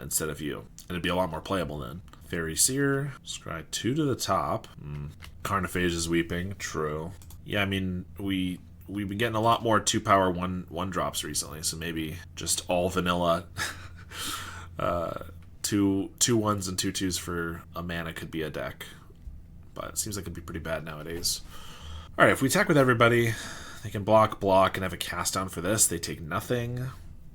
instead of you. And it'd be a lot more playable then. Fairy Seer, scry 2 to the top. Carnophage is weeping, true. Yeah, I mean, we've been getting a lot more 2-power 1 drops recently, so maybe just all vanilla 2 1s and 2 2s for a mana could be a deck. But it seems like it'd be pretty bad nowadays. Alright, if we attack with everybody, they can block, and have a cast down for this. They take nothing,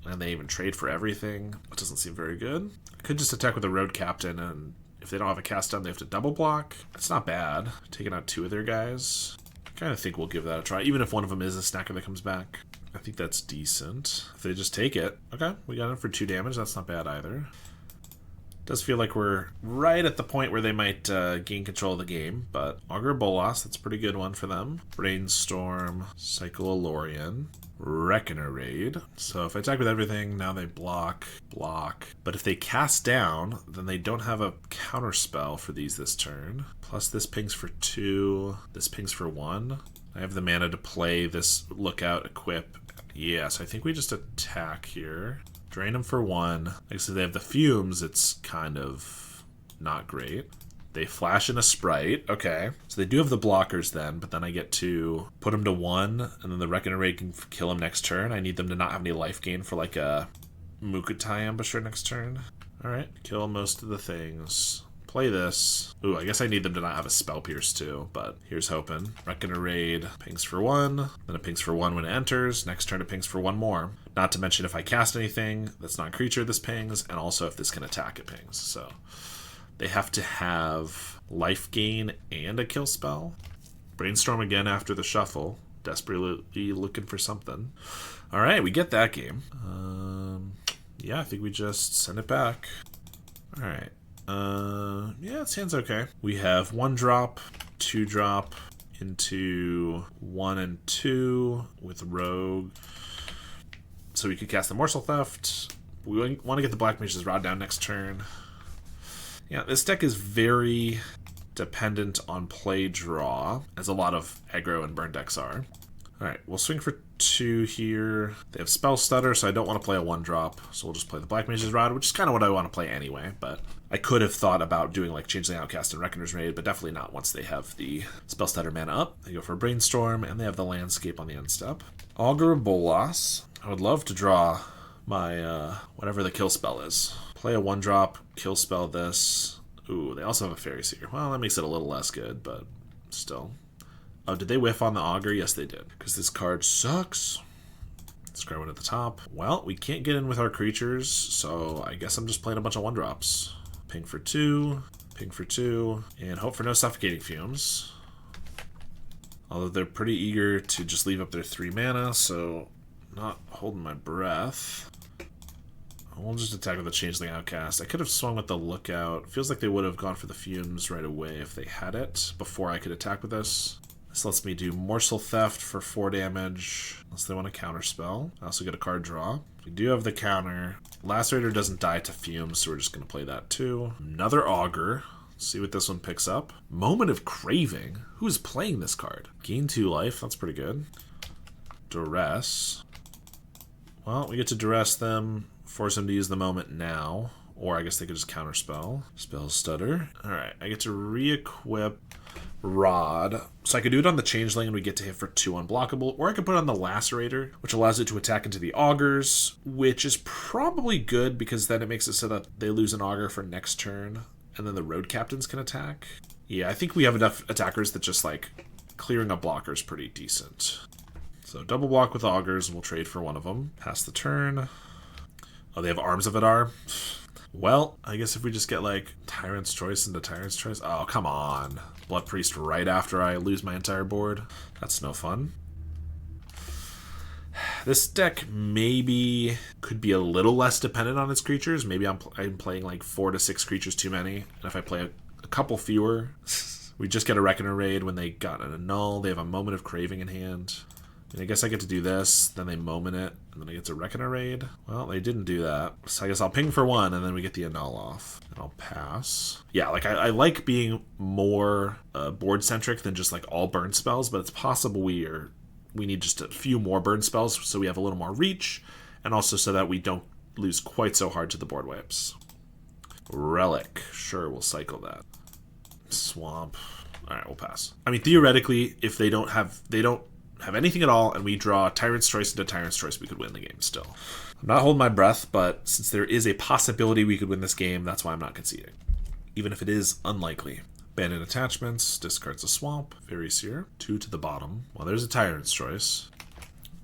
and they even trade for everything. It doesn't seem very good. I could just attack with a Road Captain, and if they don't have a cast down, they have to double block. It's not bad. Taking out 2 of their guys. I kind of think we'll give that a try, even if one of them is a snacker that comes back. I think that's decent. If they just take it. Okay, we got him for 2 damage. That's not bad either. Does feel like we're right at the point where they might gain control of the game, but Augur Bolas, that's a pretty good one for them. Brainstorm, Cyclolorian, Reckoner Raid. So if I attack with everything, now they block. But if they cast down, then they don't have a counter spell for these this turn. Plus this pings for 2, this pings for 1. I have the mana to play this Lookout, equip. Yeah, so I think we just attack here. Drain them for 1. Like I said, they have the fumes. It's kind of not great. They flash in a Sprite. Okay. So they do have the blockers then, but then I get to put them to 1, and then the Reckoner Raid can kill them next turn. I need them to not have any life gain for like a Mukutai Ambusher next turn. Alright. Kill most of the things. Play this. Ooh, I guess I need them to not have a Spell Pierce too, but here's hoping. Reckoner Raid pings for 1, then it pings for 1 when it enters. Next turn it pings for 1 more. Not to mention if I cast anything that's not a creature, this pings, and also if this can attack, it pings. So they have to have life gain and a kill spell. Brainstorm again after the shuffle. Desperately looking for something. Alright, we get that game. Yeah, I think we just send it back. Alright. Yeah, it sounds okay. We have 1 drop, 2 drop into 1 and 2 with Rogue. So we could cast the Morsel Theft. We want to get the Black Mage's Rod down next turn. Yeah, this deck is very dependent on play draw, as a lot of aggro and burn decks are. Alright, we'll swing for 2 here. They have Spell Stutter, so I don't want to play a 1-drop. So we'll just play the Black Mage's Rod, which is kind of what I want to play anyway. But I could have thought about doing like Changeling Outcast and Reckoner's Raid, but definitely not once they have the Spell Stutter mana up. They go for Brainstorm, and they have the Landscape on the end step. Augur Bolas. I would love to draw my, whatever the kill spell is. Play a 1-drop, kill spell this. Ooh, they also have a Fairy Seer. Well, that makes it a little less good, but still. Oh, did they whiff on the Augur? Yes, they did. Because this card sucks. Scry 1 at the top. Well, we can't get in with our creatures, so I guess I'm just playing a bunch of 1-drops. Ping for 2, ping for 2, and hope for no Suffocating Fumes. Although they're pretty eager to just leave up their 3 mana, so not holding my breath. We'll just attack with the Changeling Outcast. I could have swung with the Lookout. Feels like they would have gone for the Fumes right away if they had it before I could attack with this. This lets me do Morsel Theft for 4 damage, unless they want to counterspell. I also get a card draw. We do have the counter. Lacerator doesn't die to Fumes, so we're just going to play that too. Another Augur. Let's see what this one picks up. Moment of Craving. Who is playing this card? Gain 2 life. That's pretty good. Duress. Well, we get to Duress them, force them to use the moment now. Or I guess they could just counterspell. Spell Stutter. Alright, I get to re-equip Rod. So I could do it on the Changeling and we get to hit for 2 unblockable, or I could put it on the Lacerator, which allows it to attack into the Augurs, which is probably good because then it makes it so that they lose an Augur for next turn, and then the Road Captains can attack. Yeah, I think we have enough attackers that just like clearing a blocker is pretty decent. So double block with Augurs and we'll trade for 1 of them. Pass the turn. Oh, they have Arms of Adar. Well, I guess if we just get like Tyrant's Choice into Tyrant's Choice. Oh, come on. Blood Priest right after I lose my entire board. That's no fun. This deck maybe could be a little less dependent on its creatures. Maybe I'm playing like 4 to 6 creatures too many. And if I play a couple fewer, we just get a Reckoner Raid when they got an Annul. They have a Moment of Craving in hand. And I guess I get to do this, then they moment it, and then I get to Reckoner Raid. Well, they didn't do that. So I guess I'll ping for 1, and then we get the Annul off. And I'll pass. Yeah, like I like being more board-centric than just like all burn spells, but it's possible we need just a few more burn spells so we have a little more reach, and also so that we don't lose quite so hard to the board wipes. Relic. Sure, we'll cycle that. Swamp. Alright, we'll pass. I mean, theoretically, if they don't have anything at all and we draw Tyrant's Choice into Tyrant's Choice, we could win the game still. I'm not holding my breath, but since there is a possibility we could win this game, that's why I'm not conceding. Even if it is unlikely. Abandon attachments, discards a swamp, Varisier, 2 to the bottom. Well, there's a Tyrant's Choice.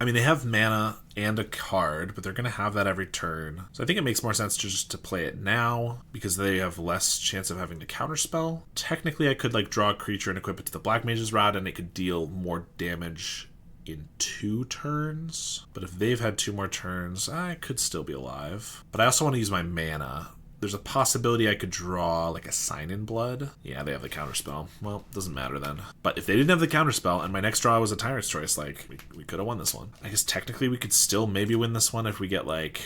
I mean, they have mana and a card, but they're going to have that every turn. So I think it makes more sense to play it now, because they have less chance of having to counterspell. Technically, I could like draw a creature and equip it to the Black Mage's Rod, and it could deal more damage in 2 turns. But if they've had 2 more turns, I could still be alive. But I also want to use my mana. There's a possibility I could draw like a Sign in Blood. Yeah, they have the counterspell. Well, doesn't matter then. But if they didn't have the counterspell and my next draw was a Tyrant's Choice, like, we could have won this one. I guess technically we could still maybe win this one if we get like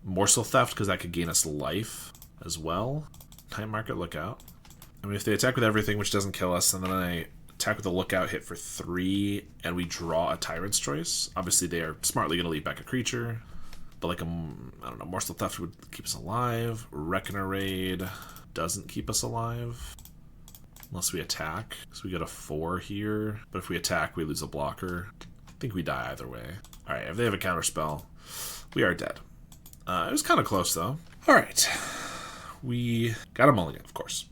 Morsel Theft, because that could gain us life as well. Time Market Lookout. I mean, if they attack with everything, which doesn't kill us, and then I attack with the Lookout, hit for 3, and we draw a Tyrant's Choice, obviously they are smartly going to lead back a creature. But like I don't know, Morsel Theft would keep us alive. Reckoner Raid doesn't keep us alive. Unless we attack. So we get a 4 here. But if we attack, we lose a blocker. I think we die either way. Alright, if they have a counterspell, we are dead. It was kind of close though. Alright. We got a mulligan, of course.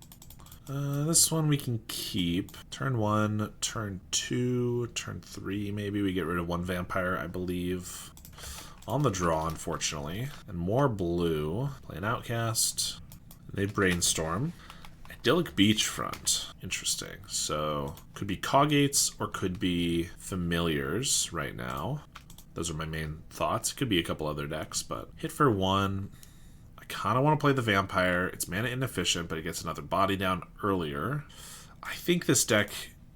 This one we can keep. Turn 1, turn 2, turn 3 maybe. We get rid of 1 vampire, I believe. On the draw, unfortunately. And more blue. Play an Outcast. They brainstorm. Idyllic Beachfront. Interesting. So, could be Coggates or could be Familiars right now. Those are my main thoughts. Could be a couple other decks, but hit for 1. I kind of want to play the Vampire. It's mana inefficient, but it gets another body down earlier. I think this deck...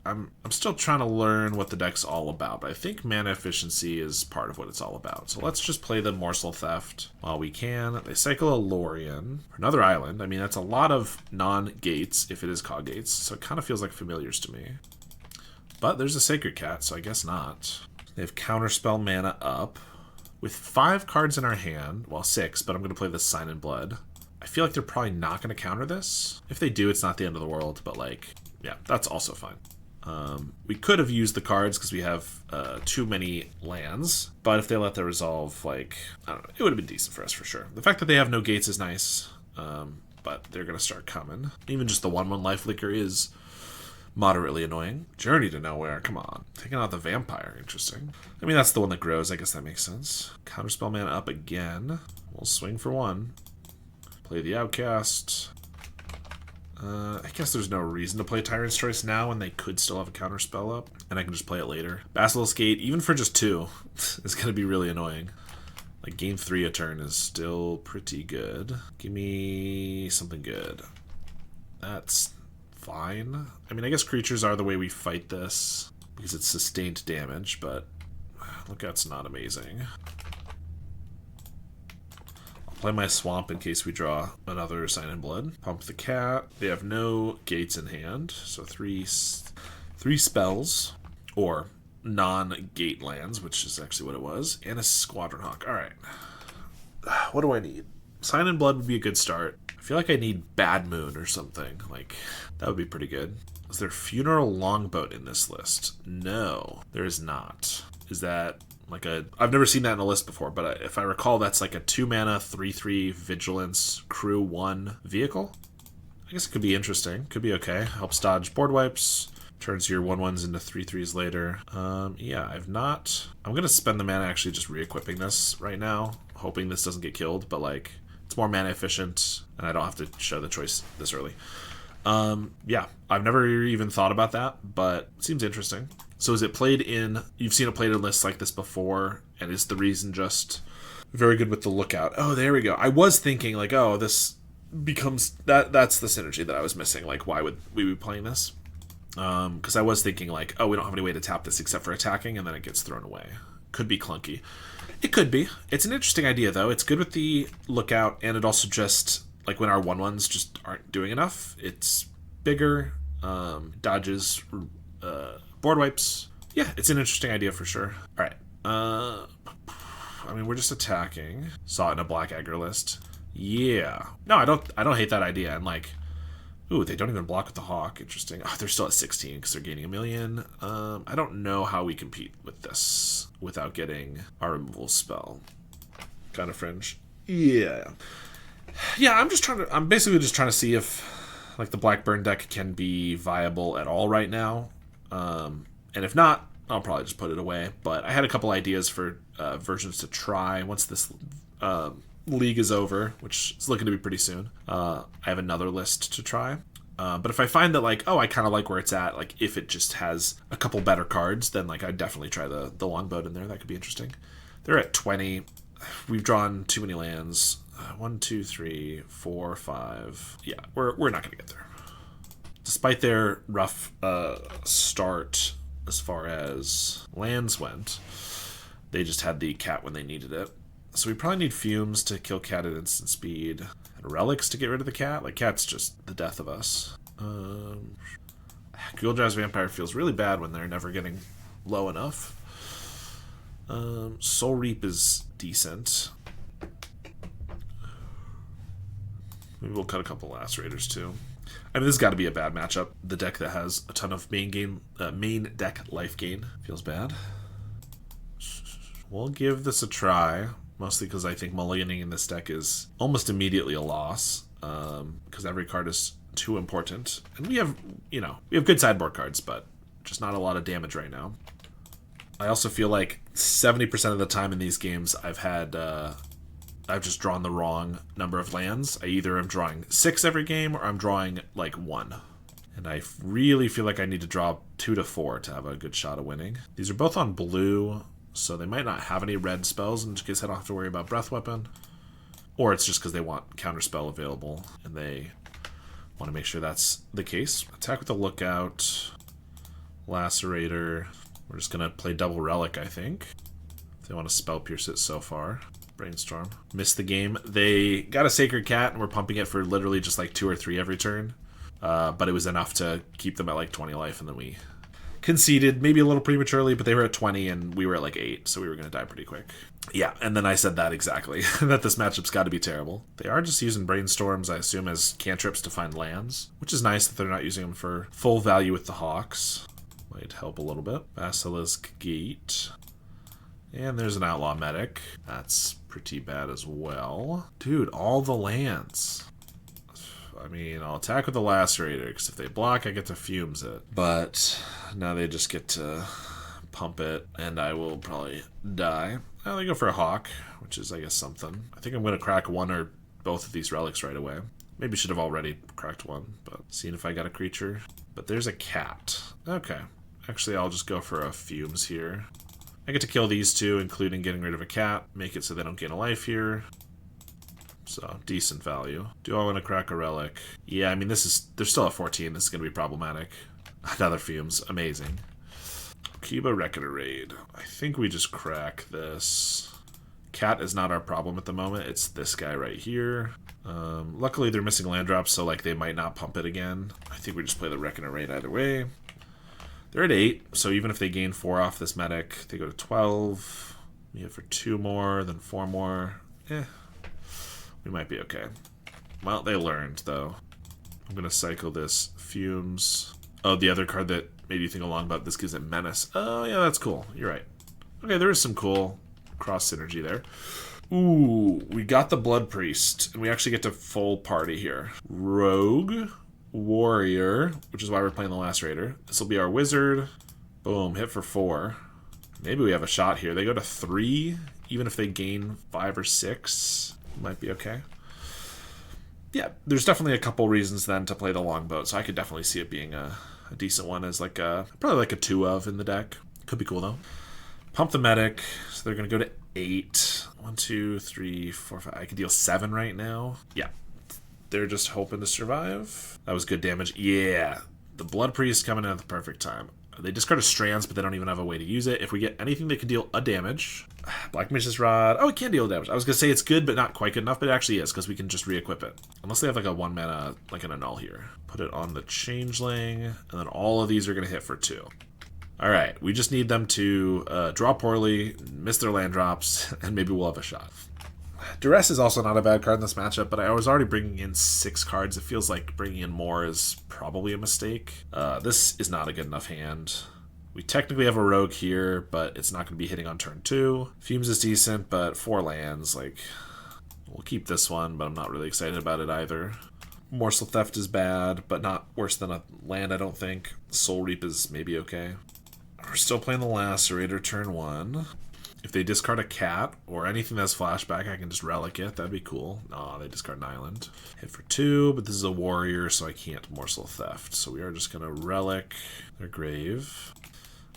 I'm still trying to learn what the deck's all about, but I think mana efficiency is part of what it's all about. So let's just play the Morsel Theft while we can. They cycle a Lorien. Another island. I mean, that's a lot of non-gates if it is Coggates, so it kind of feels like Familiars to me. But there's a Sacred Cat, so I guess not. They have Counterspell mana up. With 5 cards in our hand, well 6, but I'm going to play this Sign in Blood. I feel like they're probably not going to counter this. If they do, it's not the end of the world, but like, yeah, that's also fine. We could have used the cards because we have too many lands, but if they let that resolve, like, I don't know, it would have been decent for us for sure. The fact that they have no gates is nice, but they're going to start coming. Even just the 1/1 life flicker is moderately annoying. Journey to Nowhere, come on. Taking out the Vampire, interesting. I mean, that's the one that grows, I guess that makes sense. Counterspell mana up again. We'll swing for 1. Play the Outcast. I guess there's no reason to play Tyrant's Choice now when they could still have a counterspell up, and I can just play it later. Basilisk Gate, even for just 2, is going to be really annoying. Like, game 3 a turn is still pretty good. Give me something good. That's fine. I mean, I guess creatures are the way we fight this, because it's sustained damage, but Lookout's not amazing. Play my Swamp in case we draw another Sign in Blood. Pump the Cat. They have no gates in hand, so 3 spells, or non-gate lands, which is actually what it was, and a Squadron Hawk. Alright. What do I need? Sign in Blood would be a good start. I feel like I need Bad Moon or something. Like, that would be pretty good. Is there Funeral Longboat in this list? No, there is not. Is that... like a, I've never seen that in a list before, but if I recall, that's like a 2 mana, 3/3 Vigilance, Crew 1 vehicle. I guess it could be interesting. Could be okay. Helps dodge board wipes. Turns your 1/1s into 3/3s later. Yeah, I've not... I'm going to spend the mana actually just re-equipping this right now, hoping this doesn't get killed, but like, it's more mana efficient, and I don't have to show the choice this early. Yeah, I've never even thought about that, but it seems interesting. So is it played in... You've seen it played in lists like this before, and is the reason just very good with the Lookout? Oh, there we go. I was thinking, like, oh, this becomes... That's the synergy that I was missing. Like, why would we be playing this? Because I was thinking, like, oh, we don't have any way to tap this except for attacking, and then it gets thrown away. Could be clunky. It could be. It's an interesting idea, though. It's good with the Lookout, and it also just... like, when our 1/1s just aren't doing enough, it's bigger, dodges... board wipes. Yeah, it's an interesting idea for sure. Alright. I'm I mean, we're just attacking. Saw it in a black aggro list. Yeah. No, I don't hate that idea. And like, ooh, they don't even block with the Hawk. Interesting. Oh, they're still at 16 because they're gaining 1,000,000. I don't know how we compete with this without getting our removal spell. Kind of fringe. Yeah. Yeah, I'm basically just trying to see if like the black burn deck can be viable at all right now. And if not, I'll probably just put it away. But I had a couple ideas for versions to try once this league is over, which is looking to be pretty soon. I have another list to try. But if I find that like, oh, I kind of like where it's at, like if it just has a couple better cards, then like I'd definitely try the longboat in there. That could be interesting. They're at 20. We've drawn too many lands. 1, 2, 3, 4, 5. Yeah, we're not gonna get there. Despite their rough start as far as lands went, they just had the cat when they needed it. So we probably need fumes to kill cat at instant speed. And relics to get rid of the cat. Like, cat's just the death of us. Ghoul-Jazz Vampire feels really bad when they're never getting low enough. Soul Reap is decent. Maybe we'll cut a couple Lacerators too. I mean, this has got to be a bad matchup. The deck that has a ton of main deck life gain feels bad. We'll give this a try, mostly because I think mulliganing in this deck is almost immediately a loss, because every card is too important. And we have good sideboard cards, but just not a lot of damage right now. I also feel like 70% of the time in these games I've just drawn the wrong number of lands. I either am drawing 6 every game or I'm drawing like 1. And I really feel like I need to draw 2 to 4 to have a good shot of winning. These are both on blue, so they might not have any red spells, in which case I don't have to worry about Breath Weapon. Or it's just because they want counterspell available and they want to make sure that's the case. Attack with the Lookout, Lacerator. We're just going to play double Relic, I think. If they want to Spell Pierce it so far. Brainstorm. Missed the game. They got a Sacred Cat and we're pumping it for literally just like 2 or 3 every turn. But it was enough to keep them at like 20 life, and then we conceded, maybe a little prematurely, but they were at 20 and we were at like 8, so we were going to die pretty quick. Yeah, and then I said that exactly, that this matchup's got to be terrible. They are just using Brainstorms, I assume, as cantrips to find lands, which is nice that they're not using them for full value with the Hawks. Might help a little bit. Basilisk Gate. And there's an Outlaw Medic. That's pretty bad as well. Dude, all the lands. I mean, I'll attack with the Lacerator, because if they block, I get to fumes it. But now they just get to pump it, and I will probably die. Well, they go for a Hawk, which is, I guess, something. I think I'm going to crack 1 or both of these relics right away. Maybe should have already cracked 1, but seeing if I got a creature. But there's a cat. Okay. Actually, I'll just go for a fumes here. I get to kill these 2, including getting rid of a cat. Make it so they don't gain a life here. So, decent value. Do I want to crack a relic? Yeah, I mean, they're still at 14. This is going to be problematic. Another fumes. Amazing. Kiba Reckoner Raid. I think we just crack this. Cat is not our problem at the moment. It's this guy right here. Luckily, they're missing land drops, so like they might not pump it again. I think we just play the Reckoner Raid either way. They're at 8, so even if they gain 4 off this medic, they go to 12. We have for 2 more, then 4 more. We might be okay. Well, they learned, though. I'm going to cycle this Fumes. Oh, the other card that made you think along about this gives it Menace. Oh, yeah, that's cool. You're right. Okay, there is some cool cross synergy there. Ooh, we got the Blood Priest, and we actually get to full party here. Rogue, Warrior, which is why we're playing the Lacerator. This will be our Wizard. Boom, hit for 4. Maybe we have a shot here. They go to 3, even if they gain 5 or 6. Might be okay. Yeah, there's definitely a couple reasons then to play the Longboat, so I could definitely see it being a decent one as like probably like a 2 of in the deck. Could be cool though. Pump the Medic, so they're going to go to 8. 1, 2, 3, 4, 5. I could deal 7 right now. Yeah. They're just hoping to survive. That was good damage. Yeah. The Blood Priest coming in at the perfect time. They discard a Strands, but they don't even have a way to use it. If we get anything that can deal a damage... Black Mage's Rod... Oh, it can deal damage. I was going to say it's good, but not quite good enough, but it actually is, because we can just re-equip it. Unless they have like a 1 mana, like an annul here. Put it on the Changeling, and then all of these are going to hit for 2. Alright, we just need them to draw poorly, miss their land drops, and maybe we'll have a shot. Duress is also not a bad card in this matchup, but I was already bringing in 6 cards. It feels like bringing in more is probably a mistake. This is not a good enough hand. We technically have a rogue here, but it's not going to be hitting on turn 2. Fumes is decent, but 4 lands, like, we'll keep this one, but I'm not really excited about it either. Morsel Theft is bad, but not worse than a land, I don't think. Soul Reap is maybe okay. We're still playing the Lacerator turn 1. If they discard a cat or anything that's flashback, I can just relic it. That'd be cool. Aw, they discard an island. Hit for 2, but this is a warrior, so I can't Morsel Theft. So we are just going to relic their grave.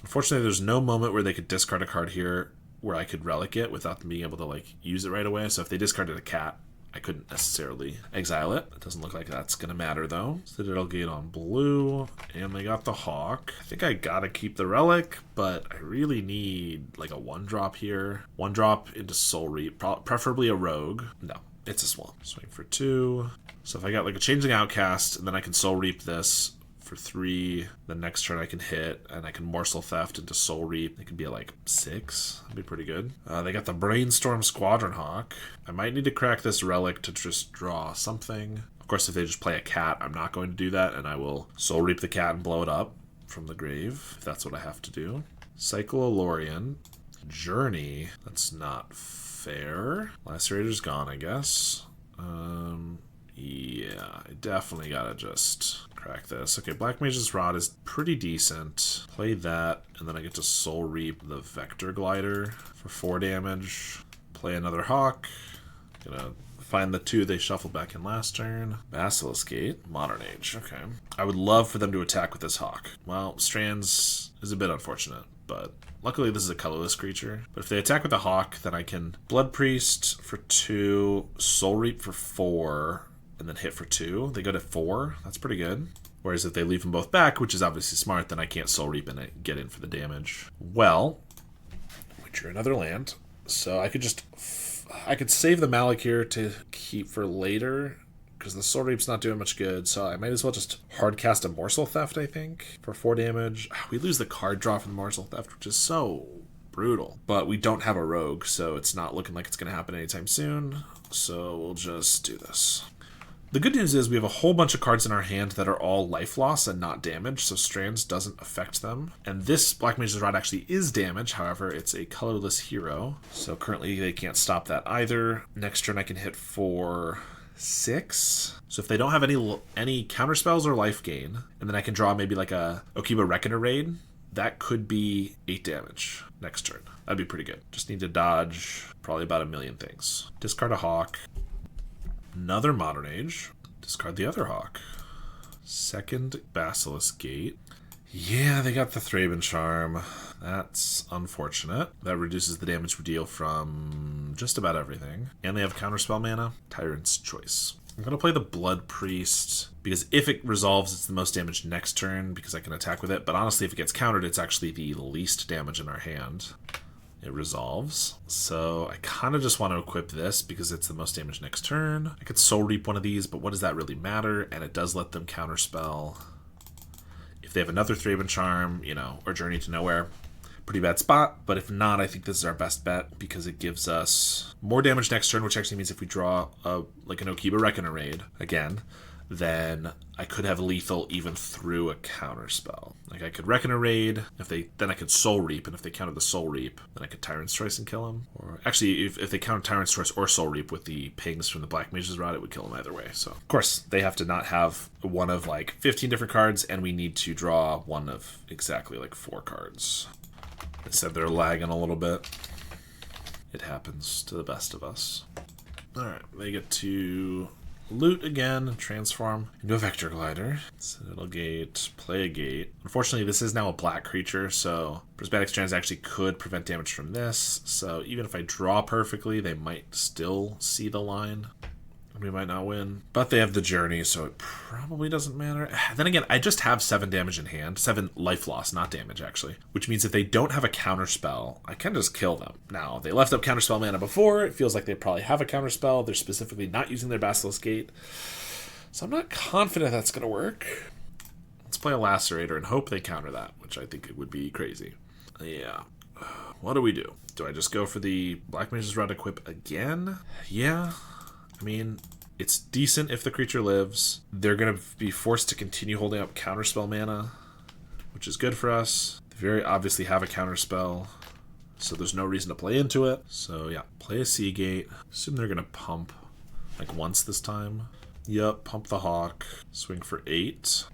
Unfortunately, there's no moment where they could discard a card here where I could relic it without them being able to like use it right away. So if they discarded a cat, I couldn't necessarily exile it. It doesn't look like that's going to matter, though. Citadel Gate on blue, and they got the Hawk. I think I gotta keep the Relic, but I really need like a 1-drop here. 1-drop into Soul Reap, preferably a Rogue. No, it's a Swamp. Swing for 2. So if I got like a Changeling Outcast, and then I can Soul Reap this for 3. The next turn I can hit, and I can Morsel Theft into Soul Reap. It could be at like 6. That'd be pretty good. They got the Brainstorm Squadron Hawk. I might need to crack this Relic to just draw something. Of course, if they just play a cat, I'm not going to do that, and I will Soul Reap the cat and blow it up from the grave, if that's what I have to do. Cycle Alorian. Journey. That's not fair. Lacerator's gone, I guess. Yeah, I definitely gotta just crack this. Okay, Black Mage's Rod is pretty decent. Play that, and then I get to Soul Reap the Vector Glider for 4 damage. Play another Hawk. Gonna find the 2 they shuffled back in last turn. Basilisk Gate, Modern Age. Okay. I would love for them to attack with this Hawk. Well, Strands is a bit unfortunate, but luckily this is a colorless creature. But if they attack with a Hawk, then I can Blood Priest for 2, Soul Reap for 4, and then hit for 2. They go to 4. That's pretty good. Whereas if they leave them both back, which is obviously smart, then I can't Soul Reap and get in for the damage. Well, we drew another land. So I could just... I could save the Malik here to keep for later, because the Soul Reap's not doing much good. So I might as well just hard cast a Morsel Theft, I think, for 4 damage. We lose the card draw from the Morsel Theft, which is so brutal. But we don't have a Rogue, so it's not looking like it's going to happen anytime soon. So we'll just do this. The good news is we have a whole bunch of cards in our hand that are all life loss and not damage, so Strands doesn't affect them. And this Black Mage's Rod actually is damage, however, it's a colorless hero, so currently they can't stop that either. Next turn I can hit for 6. So if they don't have any counter spells or life gain, and then I can draw maybe like a Okiba Reckoner Raid, that could be 8 damage next turn. That'd be pretty good. Just need to dodge probably about a million things. Discard a Hawk. Another Modern Age. Discard the other Hawk. Second Basilisk Gate. Yeah, they got the Thraben Charm. That's unfortunate. That reduces the damage we deal from just about everything. And they have Counterspell mana. Tyrant's Choice. I'm going to play the Blood Priest, because if it resolves, it's the most damage next turn, because I can attack with it. But honestly, if it gets countered, it's actually the least damage in our hand. It resolves. So I kind of just want to equip this because it's the most damage next turn. I could Soul Reap one of these, but what does that really matter? And it does let them counterspell. If they have another Thraben Charm, you know, or Journey to Nowhere, pretty bad spot. But if not, I think this is our best bet because it gives us more damage next turn, which actually means if we draw like an Okiba Reckoner Raid again, then I could have lethal even through a counter spell. Like I could Reckoner Raid, then I could Soul Reap, and if they counter the Soul Reap, then I could Tyrant's Choice and kill him. Or actually, if they counter Tyrant's Choice or Soul Reap with the pings from the Black Mage's Rod, it would kill him either way. So of course they have to not have one of like 15 different cards, and we need to draw one of exactly like 4 cards. Instead they're lagging a little bit. It happens to the best of us. Alright, they get to loot again, transform into a Vector Glider. Citadel Gate, play a gate. Unfortunately, this is now a black creature, so Prismatic Strands actually could prevent damage from this. So even if I draw perfectly, they might still see the line. We might not win. But they have the Journey, so it probably doesn't matter. Then again, I just have 7 damage in hand. 7 life loss, not damage, actually. Which means if they don't have a counter spell, I can just kill them. Now, they left up counter spell mana before. It feels like they probably have a counter spell. They're specifically not using their Basilisk Gate. So I'm not confident that's going to work. Let's play a Lacerator and hope they counter that, which I think it would be crazy. Yeah. What do we do? Do I just go for the Black Mage's Rod equip again? Yeah. I mean, it's decent if the creature lives. They're going to be forced to continue holding up counterspell mana, which is good for us. They very obviously have a counterspell, so there's no reason to play into it. So yeah, play a Seagate. Assume they're going to pump like once this time. Yep, pump the Hawk. Swing for 8.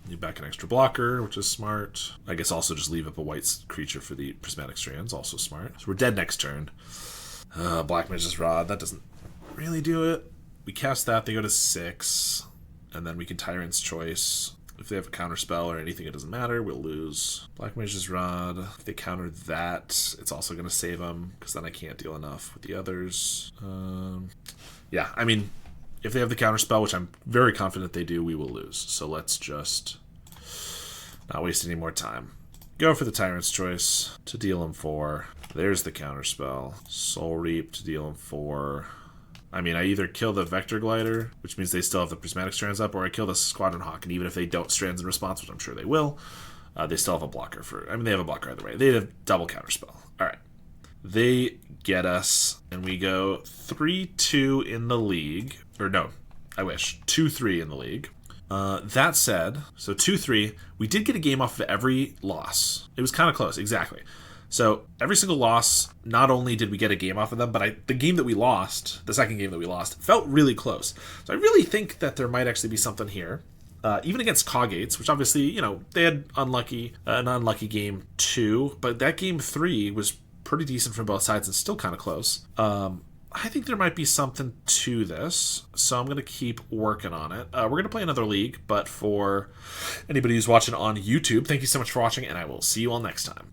Leave back an extra blocker, which is smart. I guess also just leave up a white creature for the Prismatic Strands, also smart. So we're dead next turn. Black Mage's Rod, that doesn't really do it. We cast that, they go to 6, and then we can Tyrant's Choice. If they have a counter spell or anything, it doesn't matter, we'll lose. Black Mage's Rod, if they counter that, it's also going to save them, because then I can't deal enough with the others. Yeah, I mean, if they have the counter spell, which I'm very confident they do, we will lose. So let's just not waste any more time. Go for the Tyrant's Choice to deal him 4. There's the counter spell. Soul Reap to deal him 4. I mean, I either kill the Vector Glider, which means they still have the Prismatic Strands up, or I kill the Squadron Hawk, and even if they don't Strands in response, which I'm sure they will, they still have a blocker for... I mean, they have a blocker either way. They have double counter spell. All right. They get us, and we go 3-2 in the league. Or no, I wish. 2-3 in the league. That said, so 2-3, we did get a game off of every loss. It was kind of close, exactly. So every single loss, not only did we get a game off of them, but the game that we lost, the second game that we lost, felt really close. So I really think that there might actually be something here. Even against Coggates, which obviously, you know, they had an unlucky game 2, but that game 3 was pretty decent from both sides and still kind of close. I think there might be something to this, so I'm going to keep working on it. We're going to play another league, but for anybody who's watching on YouTube, thank you so much for watching, and I will see you all next time.